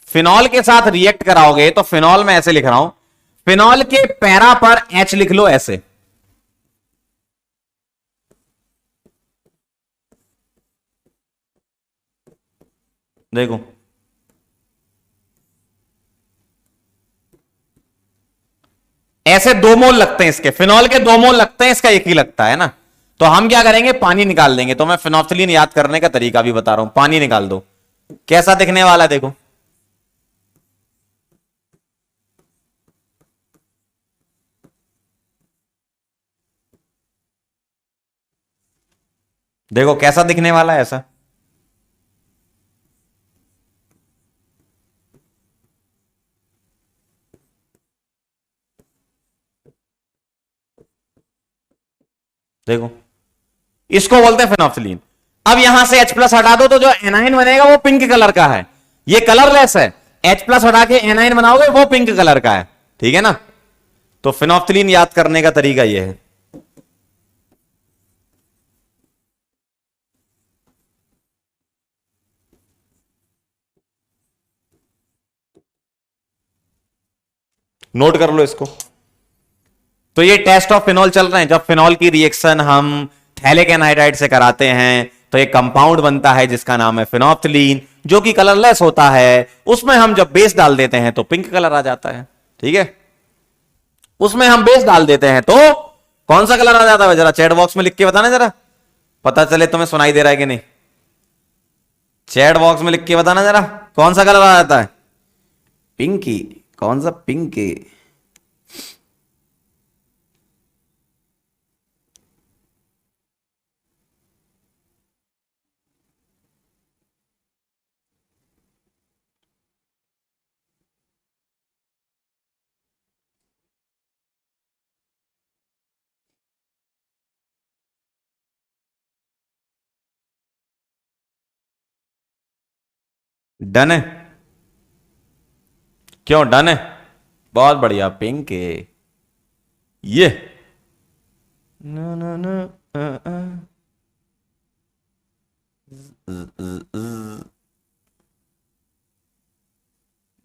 फिनॉल के साथ रिएक्ट कराओगे तो फिनॉल में ऐसे लिख रहा हूं, फिनॉल के पैरा पर H लिख लो ऐसे। देखो, ऐसे 2 मोल लगते हैं इसके, फिनॉल के 2 मोल लगते हैं, इसका एक ही लगता है ना। तो हम क्या करेंगे? पानी निकाल देंगे। तो मैं फिनोप्थिलीन याद करने का तरीका भी बता रहा हूं। पानी निकाल दो, कैसा दिखने वाला है? देखो, देखो कैसा दिखने वाला है ऐसा। देखो, इसको बोलते हैं फिनोल्फथालीन। अब यहां से H प्लस हटा दो तो जो एनाइन बनेगा वो पिंक कलर का है। ये कलरलेस है, H प्लस हटा के एनाइन बनाओगे वो पिंक कलर का है। ठीक है ना। तो फिनोल्फथालीन याद करने का तरीका ये है। नोट कर लो इसको। तो ये टेस्ट ऑफ फिनॉल चल रहे हैं। जब फिनॉल की रिएक्शन हम थैलिक एनहाइड्राइड से कराते हैं तो एक कंपाउंड बनता है जिसका नाम है फिनोल्फथालीन, जो कि कलरलेस होता है। उसमें हम जब बेस डाल देते हैं तो पिंक कलर आ जाता है। ठीक है, उसमें हम बेस डाल देते हैं तो कौन सा कलर आ जाता है? जरा चैट बॉक्स में लिख के बताना, जरा पता चले तुम्हें सुनाई दे रहा है कि नहीं। चैट बॉक्स में लिख के बताना जरा, कौन सा कलर आ जाता है? पिंकी। कौन सा पिंकी? डन है? क्यों डन है? बहुत बढ़िया, पिंक है ये। न न न अ, अ, ज, ज, ज,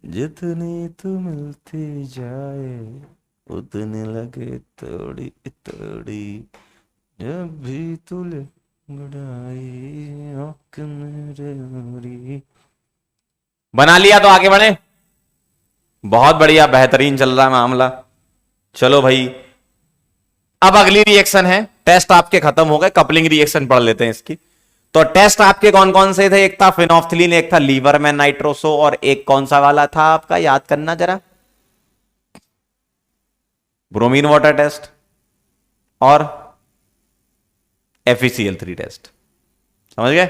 जितनी तू मिलती जाए उतने लगे थोड़ी थोड़ी, जब भी तू ले गुड़ाई आँख मेरे मेरी। बना लिया तो आगे बढ़े। बहुत बढ़िया, बेहतरीन चल रहा है मामला। चलो भाई, अब अगली रिएक्शन है। टेस्ट आपके खत्म हो गए, कपलिंग रिएक्शन पढ़ लेते हैं इसकी। तो टेस्ट आपके कौन कौन से थे? एक था फिनोल्फथालीन, एक था लीवर में नाइट्रोसो, और एक कौन सा वाला था आपका, याद करना जरा। ब्रोमीन वाटर टेस्ट और FeCl3 टेस्ट। समझ गए?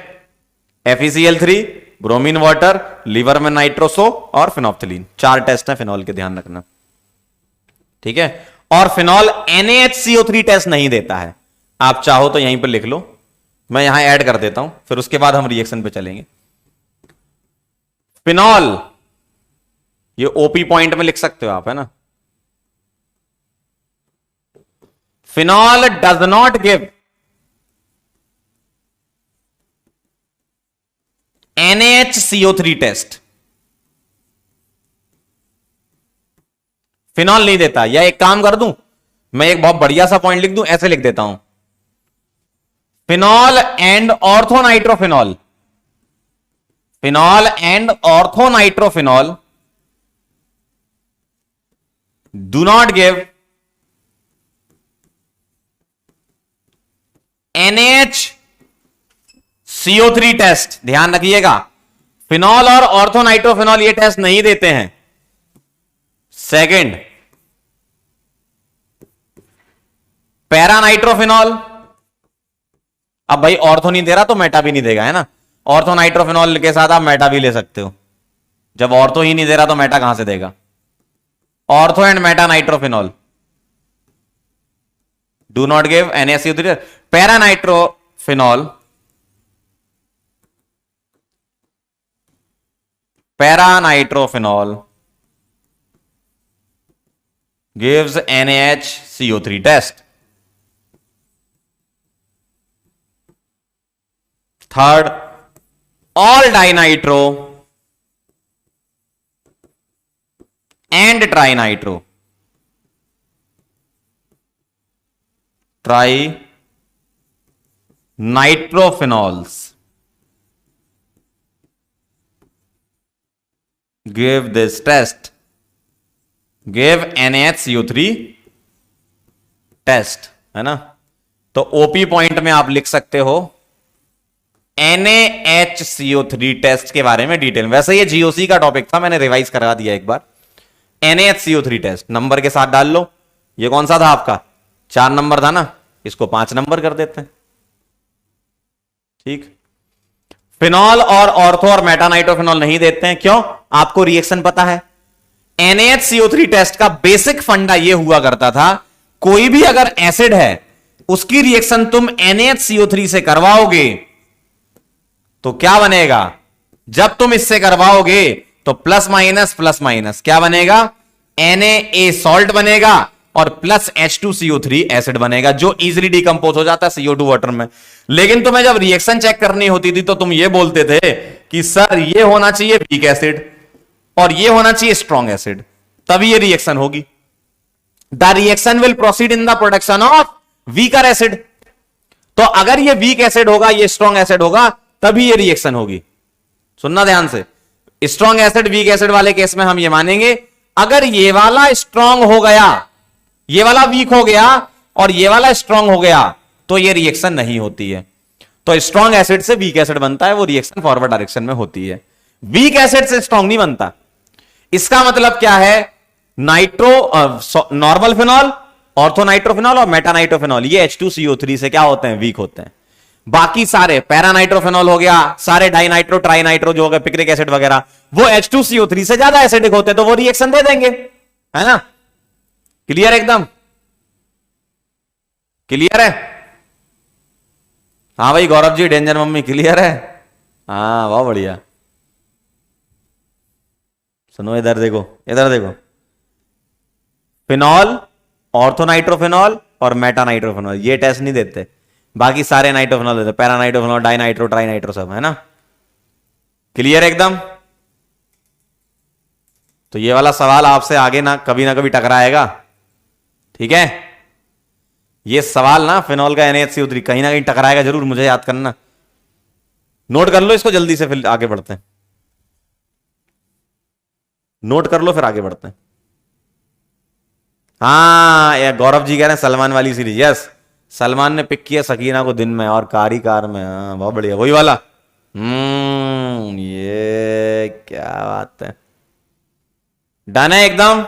FeCl3, ब्रोमीन वाटर, लीवर में नाइट्रोसो और फिनोल्फथालीन, 4 टेस्ट हैं फिनॉल के, ध्यान रखना। ठीक है। और फिनॉल NaHCO3 टेस्ट नहीं देता है। आप चाहो तो यहीं पर लिख लो, मैं यहां ऐड कर देता हूं, फिर उसके बाद हम रिएक्शन पे चलेंगे। फिनॉल, ये ओपी पॉइंट में लिख सकते हो आप, है ना। Phenol does not give NaHCO3 test. Phenol नहीं देता। या एक काम कर दूं, मैं एक बहुत बढ़िया सा पॉइंट लिख दूं, ऐसे लिख देता हूं, phenol and orthonitrophenol, phenol and orthonitrophenol do not give NaHCO3 test. ध्यान रखिएगा, फिनॉल और ऑर्थोनाइट्रोफिनॉल ये टेस्ट नहीं देते हैं। Second, paranitrophenol. अब भाई ऑर्थो नहीं दे रहा तो मेटा भी नहीं देगा, है ना। ऑर्थोनाइट्रोफिनॉल के साथ आप मेटा भी ले सकते हो। जब ऑर्थो ही नहीं दे रहा तो मेटा कहां से देगा? Ortho and Meta nitrophenol do not give NaCO3। Paranitrophenol, paranitrophenol gives NaHCO3 test. Third, all dinitro and trinitro, trinitrophenols give this test, give NaHCO3 test, है ना। तो ओपी पॉइंट में आप लिख सकते हो NaHCO3 टेस्ट के बारे में डिटेल। वैसे ये जीओसी का टॉपिक था, मैंने रिवाइज करा दिया एक बार। NaHCO3 टेस्ट नंबर के साथ डाल लो। ये कौन सा था आपका? 4 नंबर था ना, इसको 5 नंबर कर देते हैं। ठीक। फिनॉल और ऑर्थो और मेटानाइट्रोफिनॉल नहीं देते हैं, क्यों? आपको रिएक्शन पता है। NaHCO3 टेस्ट का बेसिक फंडा यह हुआ करता था, कोई भी अगर एसिड है उसकी रिएक्शन तुम NaHCO3 से करवाओगे तो क्या बनेगा? जब तुम इससे करवाओगे तो प्लस माइनस क्या बनेगा? Na सॉल्ट बनेगा और प्लस H2CO3 एसिड बनेगा, जो इजीली डिकंपोज हो जाता है CO2 वाटर में। लेकिन तुम्हें जब रिएक्शन चेक करनी होती थी तो तुम ये बोलते थे कि सर ये होना चाहिए वीक एसिड और ये होना चाहिए स्ट्रॉन्ग एसिड, तभी ये रिएक्शन होगी। The reaction will proceed in the production of weaker acid. तो अगर ये वीक एसिड होगा, ये स्ट्रॉन्ग एसिड होगा, तभी ये रिएक्शन होगी। सुनना ध्यान से, स्ट्रॉन्ग एसिड वीक एसिड वाले केस में हम ये मानेंगे, अगर ये वाला स्ट्रॉन्ग हो गया, ये वाला वीक हो गया और ये वाला स्ट्रॉन्ग हो गया, तो ये रिएक्शन नहीं होती है। तो स्ट्रॉन्ग एसिड से वीक एसिड बनता है, वो रिएक्शन फॉरवर्ड डायरेक्शन में होती है। वीक एसिड से स्ट्रॉन्ग नहीं बनता। इसका मतलब क्या है? नॉर्मल फिनॉल, ऑर्थोनाइट्रोफिनॉल और मेटानाइट्रोफिनॉल, ये H2CO3 से क्या होते हैं? वीक होते हैं। बाकी सारे पैरानाइट्रोफिनॉल हो गया, सारे डाइनाइट्रो ट्राइनाइट्रो जो हो गए, पिक्रिक एसिड वगैरह, वो H2CO3 से ज्यादा एसिडिक होते हैं, तो वो रिएक्शन दे देंगे, है ना? क्लियर? एकदम क्लियर है? हाँ भाई Gaurav ji, danger mummy clear है? हाँ बहुत बढ़िया। सुनो इधर देखो, इधर देखो, फिनॉल, ऑर्थोनाइट्रोफिनॉल और मेटानाइट्रोफिनॉल ये टेस्ट नहीं देते, बाकी सारे नाइट्रोफिनॉल देते, पैरानाइट्रोफिनॉल, डाइनाइट्रो, ट्राइनाइट्रो सब, है ना? क्लियर एकदम? तो ये वाला सवाल आपसे आगे ना कभी टकराएगा, ठीक है? ये सवाल ना फिनॉल का NaHCO3 कहीं ना कहीं टकराएगा जरूर, मुझे याद करना, नोट कर लो इसको जल्दी से, फिर आगे बढ़ते हैं। नोट कर लो फिर आगे बढ़ते हैं। हाँ गौरव जी कह रहे हैं सलमान वाली सीरीज, यस, सलमान ने पिक किया सकीना को दिन में और कारी कार में। हाँ बहुत बढ़िया, वही वाला। ये क्या बात है, डन है एकदम,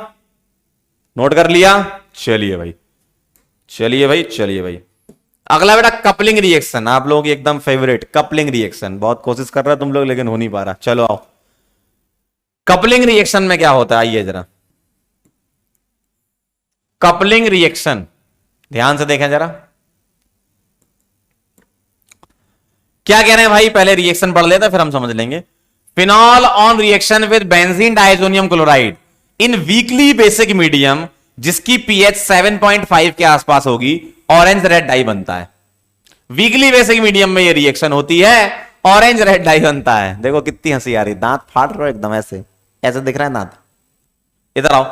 नोट कर लिया। चलिए भाई, चलिए भाई, चलिए भाई, अगला बेटा कपलिंग रिएक्शन, आप लोगों की एकदम फेवरेट कपलिंग रिएक्शन। बहुत कोशिश कर रहे हो तुम लोग लेकिन हो नहीं पा रहा। चलो आओ, कपलिंग रिएक्शन में क्या होता है, आइए जरा। कपलिंग रिएक्शन ध्यान से देखें जरा, क्या कह रहे हैं भाई, पहले रिएक्शन पढ़ लेते फिर हम समझ लेंगे। Phenol on reaction with benzene diazonium chloride in weakly basic medium जिसकी पीएच 7.5 के आसपास होगी, ऑरेंज रेड डाई बनता है। वीकली बेसिक मीडियम में ये रिएक्शन होती है, ऑरेंज रेड डाई बनता है। देखो कितनी हंसी आ रही, दांत फाड़ रहे हो एकदम, ऐसे ऐसे दिख रहा है दांत। इधर आओ,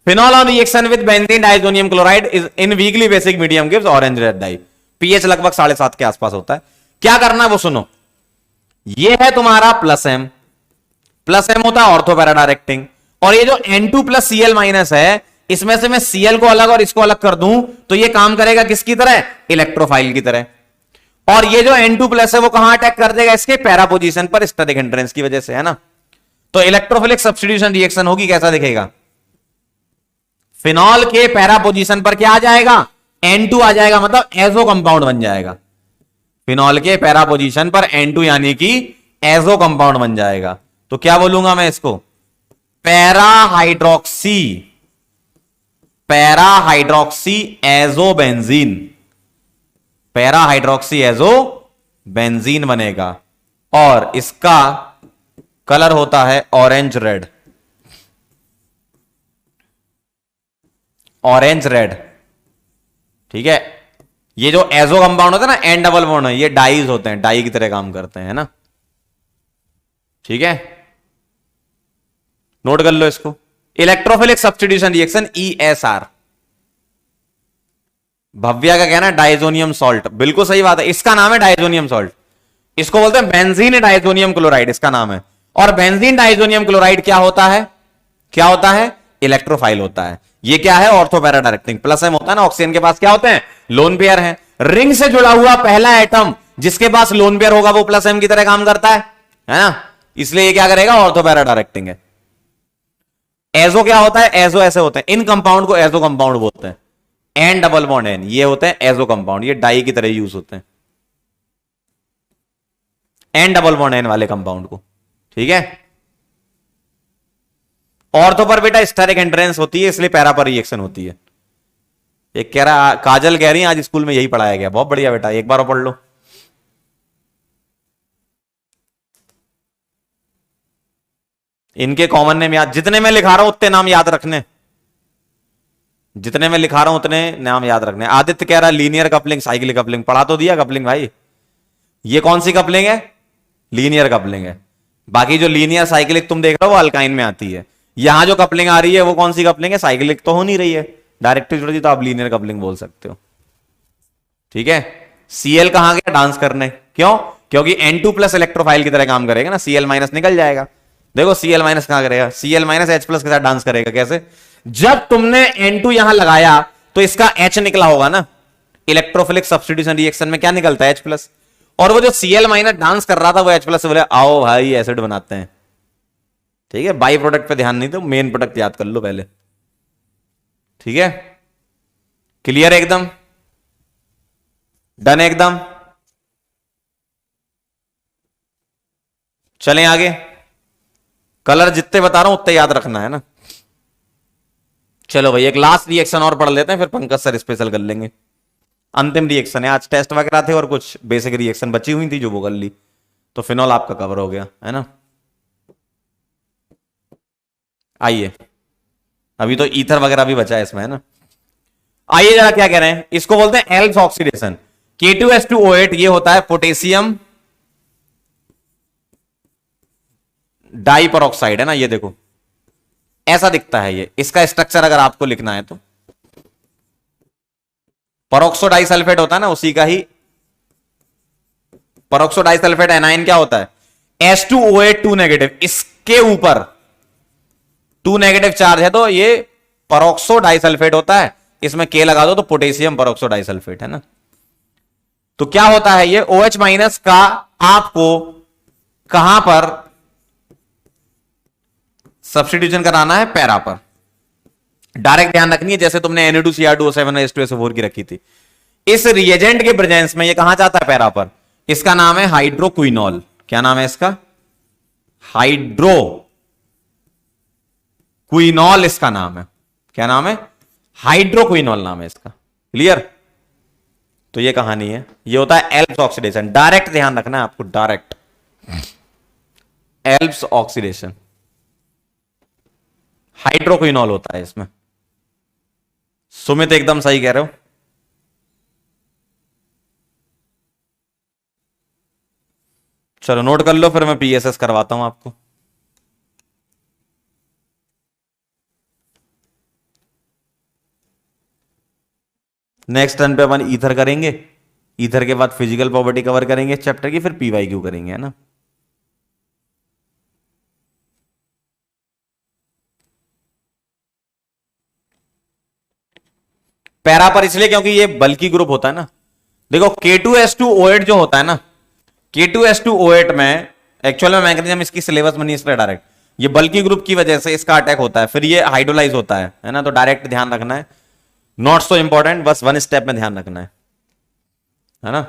phenol on reaction with benzene diazonium chloride is in weakly basic medium gives orange red dye, pH लगभग 7.5 के आसपास होता है। क्या करना है वो सुनो, ये है तुम्हारा प्लस एम, प्लस एम होता है ऑर्थो पैरा डायरेक्टिंग, और ये जो N2 प्लस Cl माइनस है, इसमें से मैं Cl को अलग और इसको अलग कर दूं तो ये काम करेगा किसकी तरह, इलेक्ट्रोफाइल की तरह। और ये जो N2 प्लस है वो कहां अटैक कर देगा, इसके पैरा पोजीशन पर स्टेरिक हिंड्रेंस की वजह से, है ना? तो इलेक्ट्रोफिलिक सब्स्टिट्यूशन रिएक्शन होगी, कैसा दिखेगा, फिनॉल के पैरा पोजीशन पर क्या आ जाएगा, N2 आ जाएगा, मतलब एजो कंपाउंड बन जाएगा। फिनॉल के पैरा पोजीशन पर N2 यानी कि एजो कंपाउंड बन जाएगा। तो क्या बोलूंगा मैं इसको, para hydroxy azo benzene, para hydroxy azo benzene बनेगा, और इसका कलर होता है ऑरेंज रेड, ऑरेंज रेड, ठीक है? ये जो एजो कंपाउंड होता है ना, एन डबल बॉन्ड, ये डाइज होते हैं, डाई की तरह काम करते हैं ना, ठीक है? नोट कर लो इसको, electrophilic substitution reaction ESR। Bhavya का कहना है डाइजोनियम सॉल्ट, बिल्कुल सही बात है, इसका नाम है डाइजोनियम सॉल्ट, इसको बोलते हैं बेंजीन डाइजोनियम क्लोराइड, इसका नाम है। और बेंजीन डाइजोनियम क्लोराइड क्या होता है, क्या होता है, इलेक्ट्रोफाइल होता है। ये क्या है, ortho para directing, plus M होता है ना, ऑक्सीजन के पास क्या होते हैं, लोन पेयर है। रिंग से जुड़ा हुआ पहला एटम जिसके पास लोन पेयर होगा वो प्लस एम की तरह काम करता है ना? इसलिए ये क्या करेगा, ऑर्थो पैरा डायरेक्टिंग है। एजो क्या होता है, एजो ऐसे होते हैं, इन कंपाउंड को एजो कंपाउंड बोलते हैं, एन डबल बॉन्ड एन, ये होते हैं एजो कंपाउंड, ये डाई की तरह यूज होते हैं। एन डबल बॉन्ड एन वाले कंपाउंड को। ठीक है, ऑर्थो पर बेटा स्टेरिक एंट्रेंस होती है, इसलिए पैरा पर रिएक्शन होती है। एक कह रहा, काजल कह रही है आज स्कूल में यही पढ़ाया गया। बहुत बढ़िया बेटा, एक बार और पढ़ लो। इनके कॉमन नेम याद, जितने मैं लिखा रहा हूं उतने नाम याद रखने, जितने मैं लिखा रहा हूं उतने नाम याद रखने। आदित्य कह रहा लीनियर कपलिंग, साइक्लिक कपलिंग, पढ़ा तो दिया कपलिंग भाई। ये कौन सी कपलिंग है? लीनियर कपलिंग है। बाकी जो लीनियर साइक्लिक तुम देख रहे हो वो अल्काइन में आती है। यहां जो कपलिंग आ रही है वो कौन सी कपलिंग है? साइक्लिक तो हो नहीं रही है, डायरेक्टली जुड़ रही, तो आप लीनियर कपलिंग बोल सकते हो। ठीक है, Cl कहां गया? डांस करने। क्यों? क्योंकि N2 प्लस इलेक्ट्रोफाइल की तरह काम करेगा ना, Cl माइनस निकल जाएगा। देखो Cl माइनस कहां करेगा? Cl माइनस H प्लस के साथ डांस करेगा। कैसे? जब तुमने N2 यहां लगाया तो इसका H निकला होगा ना, इलेक्ट्रोफिलिक सब्स्टिट्यूशन रिएक्शन में क्या निकलता है? H plus. और वो जो Cl माइनस डांस कर रहा था वो H प्लस से बोले आओ भाई एसिड बनाते हैं। ठीक है, बाई प्रोडक्ट पे ध्यान नहीं दो, मेन प्रोडक्ट याद कर लो पहले। ठीक है, क्लियर एकदम, डन एकदम। चलें आगे, कलर जितने बता रहा हूं उतने याद रखना है ना। चलो भाई एक लास्ट रिएक्शन और पढ़ लेते हैं, फिर पंकज सर स्पेशल कर लेंगे। अंतिम रिएक्शन है, आज टेस्ट वगैरह थे और कुछ बेसिक रिएक्शन बची हुई थी जो वो कर ली, तो फिनॉल आपका कवर हो गया है ना। आइए, अभी तो ईथर वगैरह भी बचा है इसमें है ना। आइए जरा क्या कह रहे हैं, इसको बोलते हैं एल्प्स ऑक्सीडेशन। K2S2O8 ये होता है पोटेशियम डाई परऑक्साइड है ना, ये देखो ऐसा दिखता है ये। इसका स्ट्रक्चर अगर आपको लिखना है तो परऑक्सो डाइसल्फेट होता है ना, उसी का ही परऑक्सो डाइसल्फेट एनाइन क्या होता है? H2O8 2 नेगेटिव, इसके ऊपर 2 नेगेटिव चार्ज है तो ये परऑक्सो डाइसल्फेट होता है। इसमें K लगा दो तो पोटेशियम परऑक्सो डाइसल्फेट है ना। तो क्या होता है ये OH माइनस का आपको कहां पर सब्स्टिट्यूशन कराना है? पैरा पर। डायरेक्ट ध्यान रखनी है, जैसे तुमने Na2Cr2O7 H2SO4 की रखी थी। इस रिएजेंट के प्रेजेंस में ये कहां जाता है? पैरा पर। इसका नाम है हाइड्रोक्विनॉल। क्या नाम है इसका? हाइड्रोक्विनॉल इसका नाम है। क्या नाम है? हाइड्रोक्विनॉल नाम है इसका। क्लियर? तो ये कहानी है, ये होता है एल्प्स ऑक्सीडेशन। डायरेक्ट ध्यान रखना है आपको, डायरेक्ट एल्प्स ऑक्सीडेशन हाइड्रोक्विनॉल होता है इसमें। सुमित एकदम सही कह रहे हो। चलो नोट कर लो, फिर मैं PSS करवाता हूं आपको। नेक्स्ट टर्न पे अपन ईथर करेंगे, ईथर के बाद फिजिकल प्रॉपर्टी कवर करेंगे चैप्टर की, फिर PYQ करेंगे है ना। पैरा पर इसलिए क्योंकि ये बल्की ग्रुप होता है ना। देखो K2S2O8 जो होता है ना, K2S2O8 में एक्चुअल में मैकेनिज्म इसकी सिलेबस में नहीं, इसलिए डायरेक्ट ये बल्की ग्रुप की वजह से इसका अटैक होता है, फिर ये हाइड्रोलाइज होता है ना। तो डायरेक्ट ध्यान रखना है, नॉट सो इंपॉर्टेंट, बस वन स्टेप में ध्यान रखना है ना।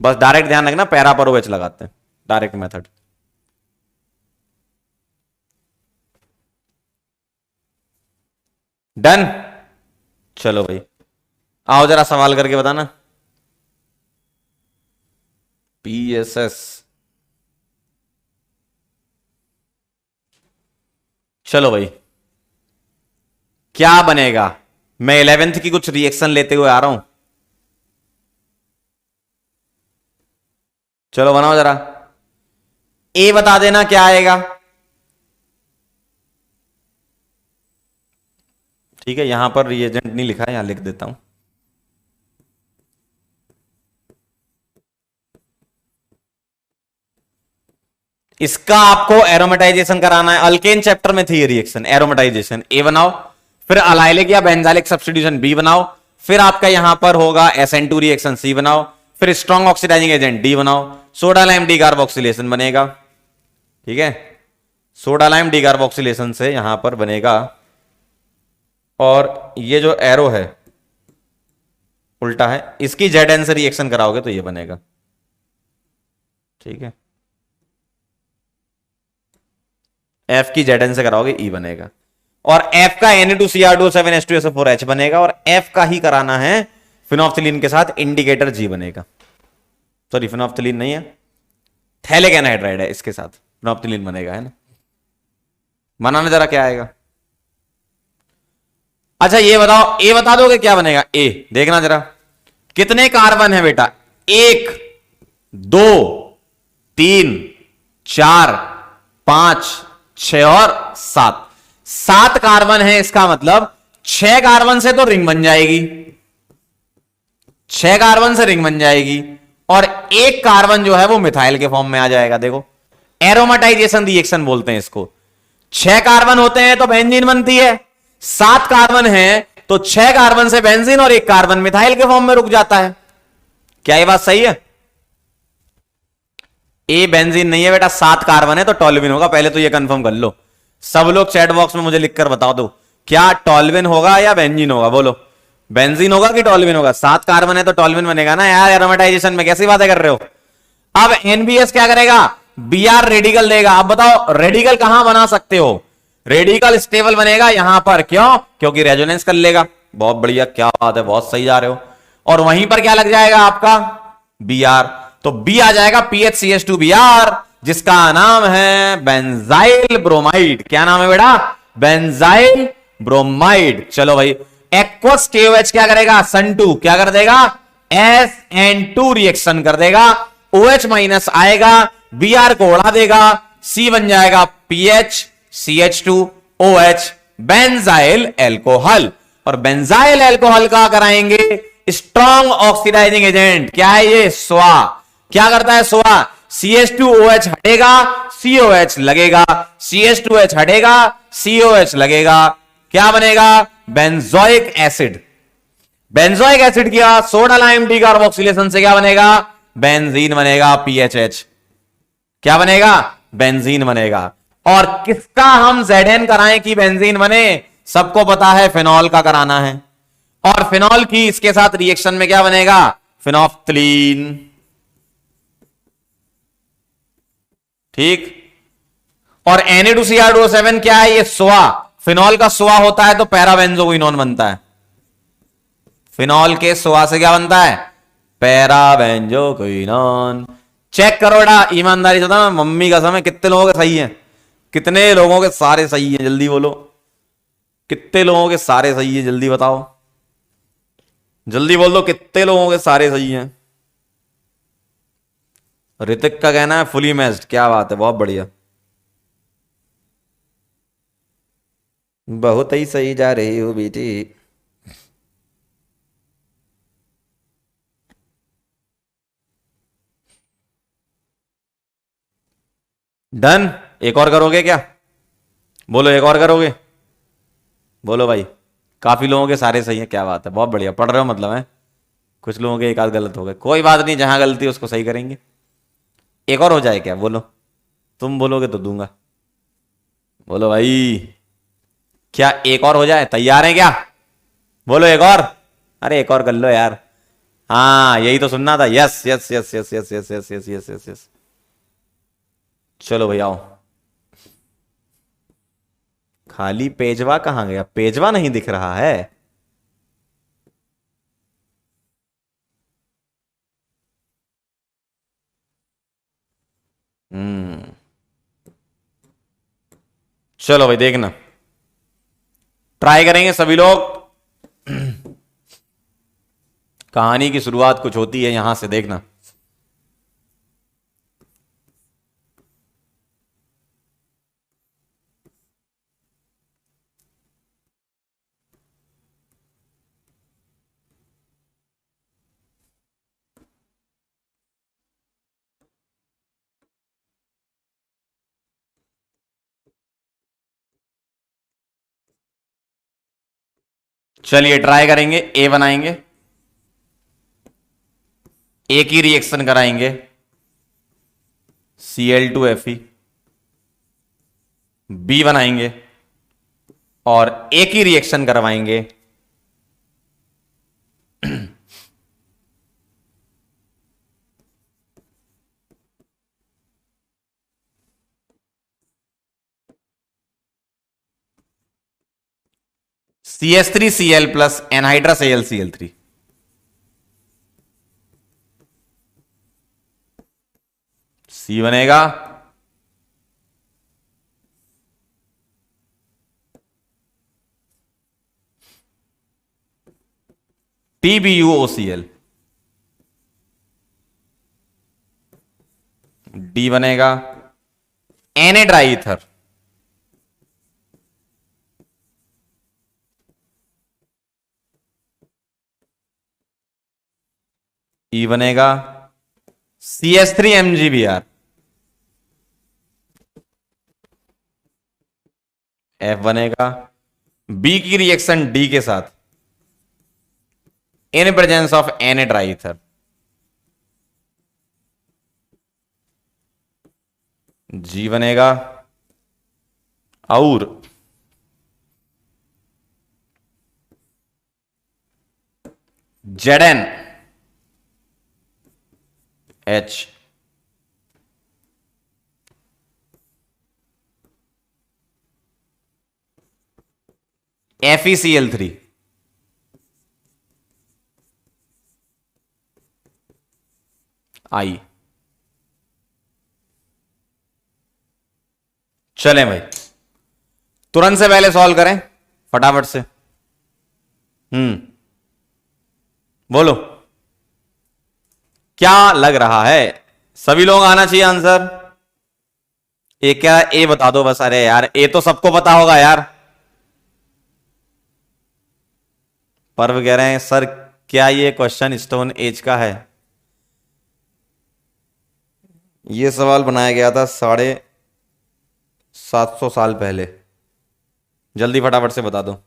बस डायरेक्ट ध्यान रखना, पैरा पर OH लगाते हैं, डायरेक्ट मेथड। डन। चलो भाई आओ जरा सवाल करके बताना। PSS चलो भाई क्या बनेगा? मैं 11th की कुछ रिएक्शन लेते हुए आ रहा हूं, चलो बनाओ जरा। ए बता देना क्या आएगा। ठीक है, यहां पर रिएजेंट नहीं लिखा है, यहां लिख देता हूं। इसका आपको एरोमेटाइजेशन कराना है। अल्केन चैप्टर में थी ये रिएक्शन, एरोमेटाइजेशन। ए बनाओ, फिर अलाइलिक या बेंजालिक सब्स्टिट्यूशन बी बनाओ, फिर आपका यहां पर होगा SN2 रिएक्शन सी बनाओ, फिर स्ट्रॉन्ग ऑक्सीडाइजिंग एजेंट डी बनाओ, सोडा लाइम डीकार्बोक्सिलेशन बनेगा। ठीक है, सोडा लाइम डीकार्बोक्सिलेशन से यहां पर बनेगा, और ये जो एरो है उल्टा है, इसकी जेड एन से रिएक्शन कराओगे तो ये बनेगा। ठीक है, F की Zn से कराओगे E बनेगा, और F का Na2Cr2O7H2SO4H बनेगा, और F का ही कराना है फिनोफ्थिलीन के साथ इंडिकेटर G बनेगा। सॉरी फिनोफ्थिलीन नहीं है, थैलिक एनहाइड्राइड है, इसके साथ फिनोफ्थिलीन बनेगा, है ना। बनाना जरा क्या आएगा। अच्छा ये बताओ, ए बता दोगे क्या बनेगा। ए देखना जरा, कितने कार्बन है बेटा, 1 2 3 4 5 6 और 7, 7 कार्बन है, इसका मतलब 6 कार्बन से तो रिंग बन जाएगी, 6 कार्बन से रिंग बन जाएगी, और 1 कार्बन जो है वो मिथाइल के फॉर्म में आ जाएगा। देखो एरोमेटाइजेशन रिएक्शन बोलते हैं इसको। 6 कार्बन होते हैं तो बेंजीन बनती है, 7 कार्बन है तो 6 कार्बन से बेंजीन और 1 कार्बन मिथाइल के फॉर्म में रुक जाता है। क्या ये बात सही है। ए बेंजीन नहीं है बेटा, 7 कार्बन है तो टॉल्विन होगा, पहले तो ये कंफर्म कर लो। सब लोग चैट बॉक्स में मुझे लिखकर बता दो, क्या टॉल्विन होगा या बेंजीन होगा, बोलो बेंजीन होगा कि टॉल्विन होगा। 7 कार्बन है तो टॉल्विन बनेगा ना यार, एरोमेटाइजेशन में कैसी बातें कर रहे हो। अब एनबीएस क्या करेगा, बीआर रेडिकल देगा। अब बताओ रेडिकल कहां बना सकते हो, रेडिकल स्टेबल बनेगा यहां पर, क्यों, क्योंकि रेजोनेंस कर लेगा। बहुत बढ़िया, क्या बात है, बहुत सही जा रहे हो। और वहीं पर क्या लग जाएगा आपका, बीआर, तो बी आ जाएगा PHCH2Br, जिसका नाम है बेंजाइल ब्रोमाइड। क्या नाम है बेटा, बेंजाइल ब्रोमाइड। चलो भाई, एक्वस KOH क्या करेगा, Sun2 क्या कर देगा, SN2 रिएक्शन कर देगा, OH माइनस आएगा, Br को उड़ा देगा, C बन जाएगा PHCH2OH, बेंजाइल एल्कोहल। और बेंजाइल एल्कोहल का कराएंगे स्ट्रॉन्ग ऑक्सीडाइजिंग एजेंट। क्या है ये, स्वा। क्या करता है स्वा, CH2OH हटेगा, COH लगेगा, CH2H हटेगा, COH लगेगा, क्या बनेगा, बेंजोइक एसिड। बेंजोइक एसिड किया सोडा लाइम डीकार्बोक्सिलेशन से क्या बनेगा, बेंजीन बनेगा, PHH क्या बनेगा, बेंजीन बनेगा। और किसका हम Zn कराएं कि बेंजीन बने, सबको पता है फिनॉल का कराना है, और फिनॉल की इसके साथ रिएक्शन में क्या बनेगा, फिनोफ्थिलीन। ठीक, और Na2Cr2O7 क्या है, ये स्वा, फिनॉल का स्वा होता है तो पैराबेंजोइनोन बनता है। फिनॉल के स्वा से क्या बनता है, पैराबेंजोइनोन। चेक करो बेटा, ईमानदारी से बताओ, मम्मी का समय, कितने लोगों के सही है, कितने लोगों के सारे सही है, जल्दी बोलो, कितने लोगों के सारे सही है, जल्दी बताओ, जल्दी बोल दो, कितने लोगों के सारे सही हैं। ऋतिक का कहना है फुली मैच्ड। क्या बात है, बहुत बढ़िया, बहुत ही सही जा रही हो बेटी। डन, एक और करोगे क्या, बोलो एक और करोगे, बोलो भाई। काफी लोगों के सारे सही हैं, क्या बात है, बहुत बढ़िया, पढ़ रहे हो मतलब है। कुछ लोगों के एक आध गलत हो गए, कोई बात नहीं, जहां गलती है उसको सही करेंगे। एक और हो जाए क्या, बोलो, तुम बोलोगे तो दूंगा, बोलो भाई। क्या एक और हो जाए, तैयार है क्या, बोलो एक और। अरे एक और कर लो यार, हाँ यही तो सुनना था। Yes yes yes yes yes yes yes yes yes yes yes. चलो भाई आओ। खाली पेजवा कहां गया, पेजवा नहीं दिख रहा है। हम्म, चलो भाई देखना, ट्राई करेंगे सभी लोग। कहानी की शुरुआत कुछ होती है यहां से, देखना। चलिए ट्राई करेंगे, ए बनाएंगे, ए की रिएक्शन कराएंगे, Cl2Fe, बी बनाएंगे और ए की रिएक्शन करवाएंगे, CH3Cl plus anhydrous AlCl3। C बनेगा TbUOCl। D बनेगा Na-डाईईथर। E बनेगा CH3MgBr। F बनेगा B की रिएक्शन D के साथ इन प्रेजेंस ऑफ Na-डाईईथर। G बनेगा और Zn H। FeCl3। I। चलें भाई, तुरंत से पहले सॉल्व करें फटाफट से। बोलो क्या लग रहा है? सभी लोग आना चाहिए आंसर। ए क्या? ए बता दो बस। अरे यार ए तो सबको पता होगा यार। पर्व कह रहे हैं सर क्या ये क्वेश्चन स्टोन एज का है? ये सवाल बनाया गया था 750 साल पहले। जल्दी फटाफट से बता दो।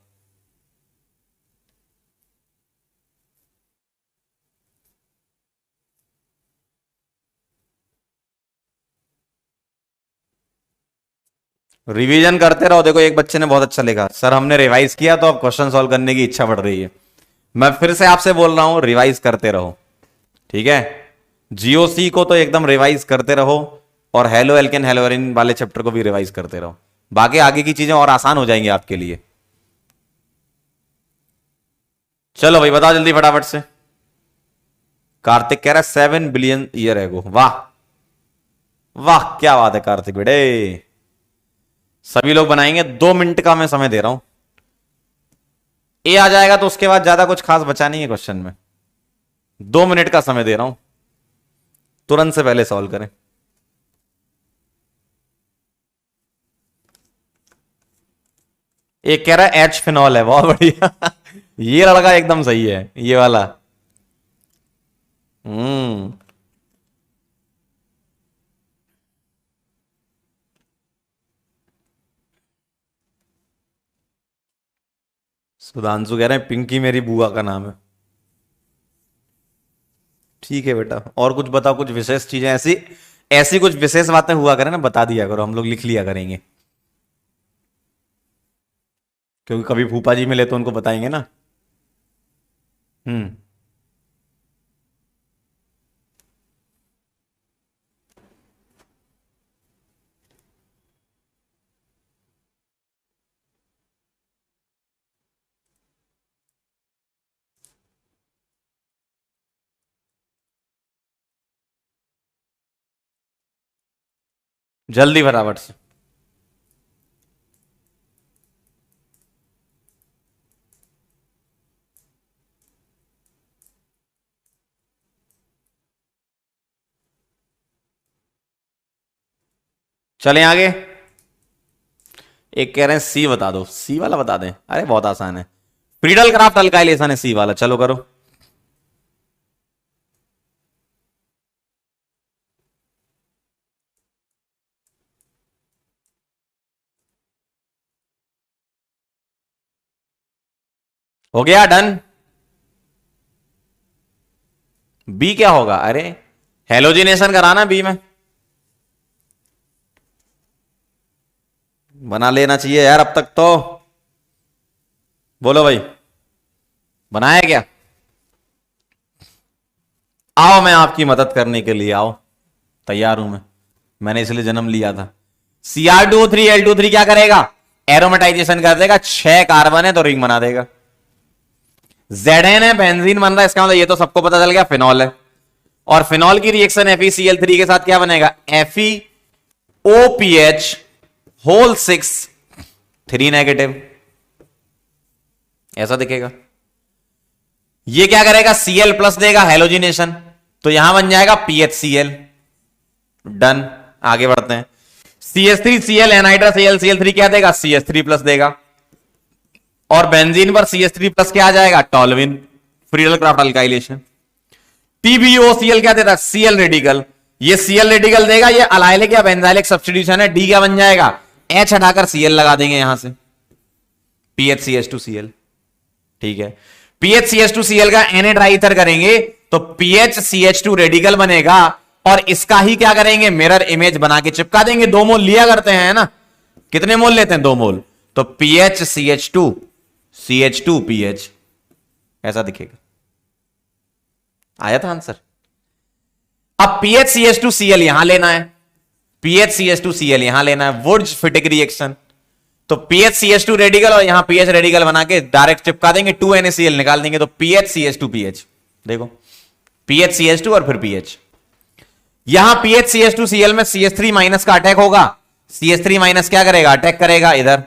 रिवीजन करते रहो। देखो एक बच्चे ने बहुत अच्छा लिखा, सर हमने रिवाइज किया तो अब क्वेश्चन सॉल्व करने की इच्छा बढ़ रही है। मैं फिर से आपसे बोल रहा हूं रिवाइज करते रहो, ठीक है? जीओसी को तो एकदम रिवाइज करते रहो और हेलो एल्केन हेलोरिन वाले चैप्टर को भी रिवाइज करते रहो। बाकी आगे की चीजें और आसान हो जाएंगी आपके लिए। चलो भाई बताओ जल्दी फटाफट से। कार्तिक कह रहा है 7 बिलियन ईयर एगो। वाह वाह क्या बात है कार्तिक बेटे। सभी लोग बनाएंगे। 2 मिनट का मैं समय दे रहा हूं। ए आ जाएगा तो उसके बाद ज्यादा कुछ खास बचा नहीं है क्वेश्चन में। 2 मिनट का समय दे रहा हूं, तुरंत से पहले सॉल्व करें। एक कह रहा है एच फिनॉल है। बहुत बढ़िया ये लड़का एकदम सही है ये वाला। सुधांशु कह रहे हैं पिंकी मेरी बुआ का नाम है। ठीक है बेटा, और कुछ बताओ, कुछ विशेष चीजें ऐसी ऐसी कुछ विशेष बातें हुआ करें ना, बता दिया करो, हम लोग लिख लिया करेंगे। क्योंकि कभी फूफा जी मिले तो उनको बताएंगे ना। हम्म जल्दी फटाफट से। चलें आगे। एक कह रहे हैं सी बता दो। सी वाला बता दें? अरे बहुत आसान है। फ्रीडल क्राफ्ट अल्काइलेशन है सी वाला। चलो करो। हो गया डन। बी क्या होगा? अरे हेलोजिनेशन कराना बी में। बना लेना चाहिए यार अब तक तो। बोलो भाई बनाया क्या? आओ मैं आपकी मदद करने के लिए, आओ तैयार हूं मैं। मैंने इसलिए जन्म लिया था। Cr2O3 L23 क्या करेगा? एरोमेटाइजेशन कर देगा, 6 कार्बन है तो रिंग बना देगा। Zn है, बेंजीन बन रहा है, इसका मतलब ये तो सबको पता चल गया फिनॉल है। और फिनॉल की रिएक्शन FeCl3 के साथ क्या बनेगा, FeOPH होल 6 3 नेगेटिव, ऐसा दिखेगा। ये क्या करेगा, Cl प्लस देगा, हेलोजिनेशन, तो यहां बन जाएगा PHCl। डन, आगे बढ़ते हैं। CH3Cl एनहाइड्रस Cl3 क्या देगा, CH3 प्लस देगा। और बेंजीन पर CH3 प्लस क्या आ जाएगा, टॉल्विन, फ्रीडल क्राफ्ट अल्काइलेशन। TbOCl क्या देता है, Cl रेडिकल, ये Cl रेडिकल देगा, ये अलाइलिक या बेंजाइलिक सब्स्टिट्यूशन है, D क्या बन जाएगा, H हटाकर Cl लगा देंगे यहां से, PHCH2Cl। ठीक है, PHCH2Cl का Na ट्राई ईथर करेंगे तो PHCH2 रेडिकल बनेगा, और इसका ही क्या करेंगे, मिरर इमेज बना के चिपका देंगे। 2 मोल लिया करते हैं ना, कितने मोल लेते हैं, 2 मोल, तो PHCH2 CH2PH ऐसा दिखेगा। आया था आंसर। अब PHCH2Cl यहां लेना है, PHCH2Cl यहां लेना है, वुड्स फिटिक रिएक्शन, तो PHCH2 रेडिकल और यहां PH रेडिकल बना के डायरेक्ट चिपका देंगे, 2 NaCl निकाल देंगे, तो PHCH2PH। देखो PHCH2 और फिर PH, यहां PHCH2Cl में CH3 माइनस का अटैक होगा, CH3 माइनस क्या करेगा, अटैक करेगा इधर,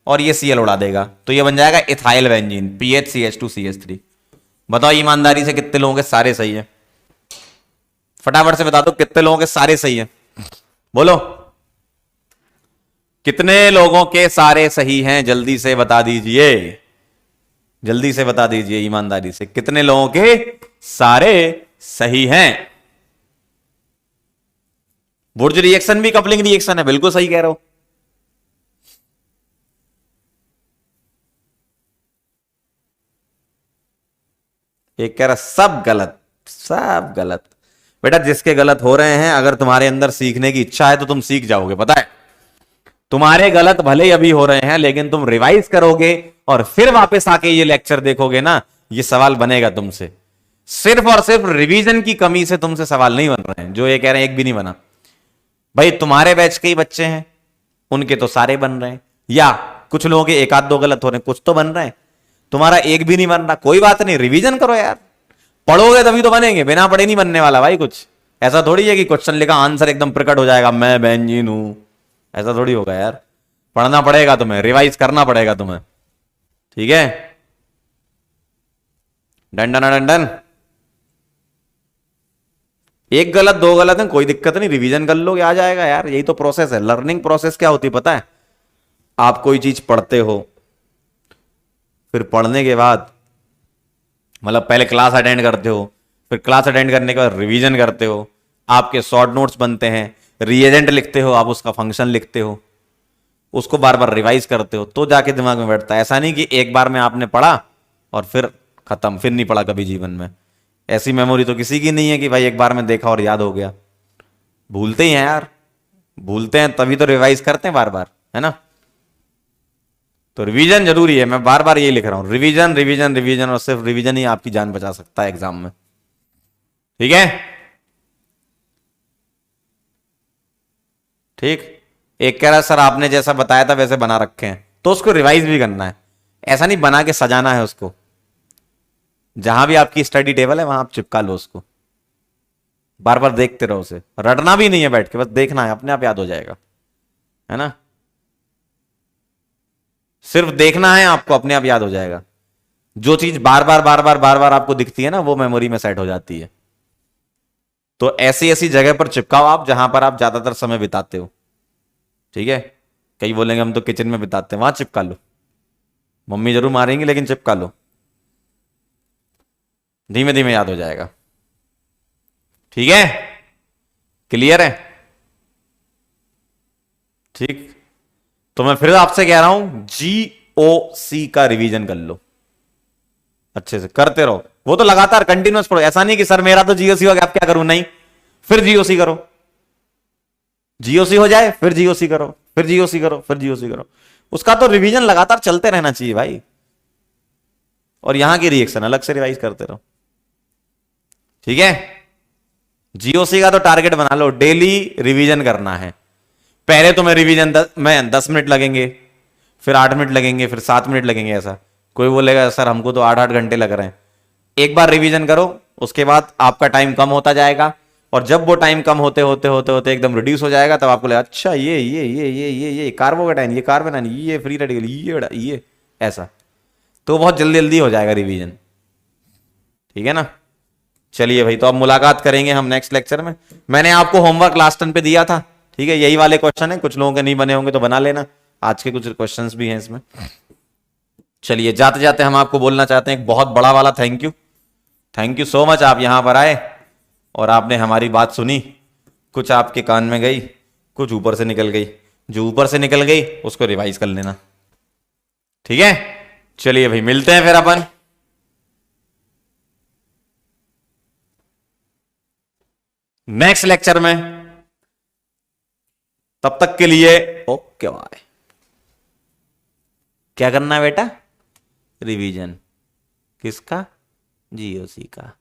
और ये Cl उड़ा देगा, तो ये बन जाएगा इथाइल बेंजीन, PHCH2CH3। बताओ ईमानदारी से कितने लोगों के सारे सही है, फटाफट से बता दो कितने लोगों के सारे सही है, बोलो कितने लोगों के सारे सही हैं, जल्दी से बता दीजिए, जल्दी से बता दीजिए ईमानदारी से, कितने लोगों के सारे सही हैं। वुड्स रिएक्शन भी कपलिंग रिएक्शन है, बिल्कुल सही कह रहे हो। एक कह रहा सब गलत, सब गलत। बेटा जिसके गलत हो रहे हैं, अगर तुम्हारे अंदर सीखने की इच्छा है तो तुम सीख जाओगे, पता है। तुम्हारे गलत भले ही अभी हो रहे हैं, लेकिन तुम रिवाइज करोगे और फिर वापस आके ये लेक्चर देखोगे ना, ये सवाल बनेगा तुमसे। सिर्फ और सिर्फ रिवीजन की कमी से तुमसे सवाल नहीं बन रहे हैं, जो ये कह रहे हैं एक भी नहीं बना। भाई तुम्हारे बैच के ही बच्चे हैं, उनके तो सारे बन रहे हैं, या कुछ लोगों के 1-2 गलत हो रहे हैं, कुछ तो बन रहे हैं, तुम्हारा एक भी नहीं बन रहा। कोई बात नहीं, रिवीजन करो यार, पढ़ोगे तभी तो बनेंगे, बिना पढ़े नहीं बनने वाला भाई कुछ। ऐसा थोड़ी है कि क्वेश्चन लिखा आंसर एकदम प्रकट हो जाएगा, मैं बेंजीन हूं, ऐसा थोड़ी होगा यार। पढ़ना पड़ेगा तुम्हें, रिवाइज करना पड़ेगा तुम्हें, ठीक है। Done done done done. एक गलत 2 गलत है, कोई दिक्कत नहीं, रिवीजन कर लोगे, आ जाएगा यार। यही तो प्रोसेस है। लर्निंग प्रोसेस क्या होती है पता है, आप कोई चीज पढ़ते हो, फिर पढ़ने के बाद मतलब पहले क्लास अटेंड करते हो, फिर क्लास अटेंड करने के बाद रिवीजन करते हो, आपके शॉर्ट नोट्स बनते हैं, रिएजेंट लिखते हो, आप उसका फंक्शन लिखते हो, उसको बार बार रिवाइज करते हो, तो जाके दिमाग में बैठता है। ऐसा नहीं कि एक बार में आपने पढ़ा और फिर खत्म, फिर नहीं पढ़ा कभी जीवन में। ऐसी मेमोरी तो किसी की नहीं है कि भाई एक बार में देखा और याद हो गया। भूलते ही हैं यार, भूलते हैं, तभी तो रिवाइज करते हैं बार बार, है ना। तो रिवीजन जरूरी है, मैं बार बार यही लिख रहा हूं, रिवीजन रिवीजन रिवीजन, और सिर्फ रिवीजन ही आपकी जान बचा सकता है एग्जाम में, ठीक है। ठीक। एक कह रहा सर आपने जैसा बताया था वैसे बना रखे हैं, तो उसको रिवाइज भी करना है, ऐसा नहीं बना के सजाना है उसको। जहां भी आपकी स्टडी टेबल है वहां आप चिपका लो उसको, बार बार देखते रहो उसे, रटना भी नहीं है बैठ के, बस देखना है, अपने आप याद हो जाएगा, है ना। सिर्फ देखना है आपको, अपने आप याद हो जाएगा। जो चीज बार बार बार बार बार बार आपको दिखती है ना, वो मेमोरी में सेट हो जाती है। तो ऐसी ऐसी जगह पर चिपकाओ आप जहां पर आप ज्यादातर समय बिताते हो, ठीक है। कई बोलेंगे हम तो किचन में बिताते हैं, वहां चिपका लो, मम्मी जरूर मारेंगी लेकिन चिपका लो, धीमे धीमे याद हो जाएगा, ठीक है। क्लियर है, ठीक। तो मैं फिर आपसे कह रहा हूं GOC का रिवीजन कर लो, अच्छे से करते रहो। वो तो लगातार कंटिन्यूअस पढ़ो, ऐसा नहीं कि सर मेरा तो GOC हो गया अब क्या करूं, नहीं, फिर GOC करो, GOC हो जाए फिर GOC करो, फिर GOC करो, फिर GOC करो। उसका तो रिवीजन लगातार चलते रहना चाहिए भाई, और यहां की रिएक्शन अलग से रिवाइज करते रहो, ठीक है। GOC का तो टारगेट बना लो, डेली रिवीजन करना है। पहले तुम्हें रिवीजन में 10 मिनट लगेंगे, फिर 8 मिनट लगेंगे, फिर 7 मिनट लगेंगे, ऐसा कोई बोलेगा सर हमको तो 8-8 घंटे लग रहे हैं। एक बार रिवीजन करो, उसके बाद आपका टाइम कम होता जाएगा, और जब वो टाइम कम होते होते होते होते एकदम रिड्यूस हो जाएगा, तब आपको लगेगा अच्छा ये कार्बोकेटाइन, ये कार्बन, ये फ्री रेडिकल, ये ऐसा, तो बहुत जल्दी जल्दी हो जाएगा रिवीजन। ठीक है ना। चलिए भाई, तो अब मुलाकात करेंगे हम नेक्स्ट लेक्चर में। मैंने आपको होमवर्क लास्ट 10 पे दिया था, ठीक है, यही वाले क्वेश्चन है, कुछ लोगों के नहीं बने होंगे तो बना लेना, आज के कुछ क्वेश्चंस भी हैं इसमें। चलिए, जाते जाते हम आपको बोलना चाहते हैं एक बहुत बड़ा वाला थैंक यू सो मच। आप यहां पर आए और आपने हमारी बात सुनी, कुछ आपके कान में गई, कुछ ऊपर से निकल गई, जो ऊपर से निकल गई उसको रिवाइज कर लेना। ठीक है, चलिए भाई, मिलते हैं फिर अपन नेक्स्ट लेक्चर में। तब तक के लिए ओके बाय। क्या करना है बेटा? रिवीजन किसका? जीओसी का।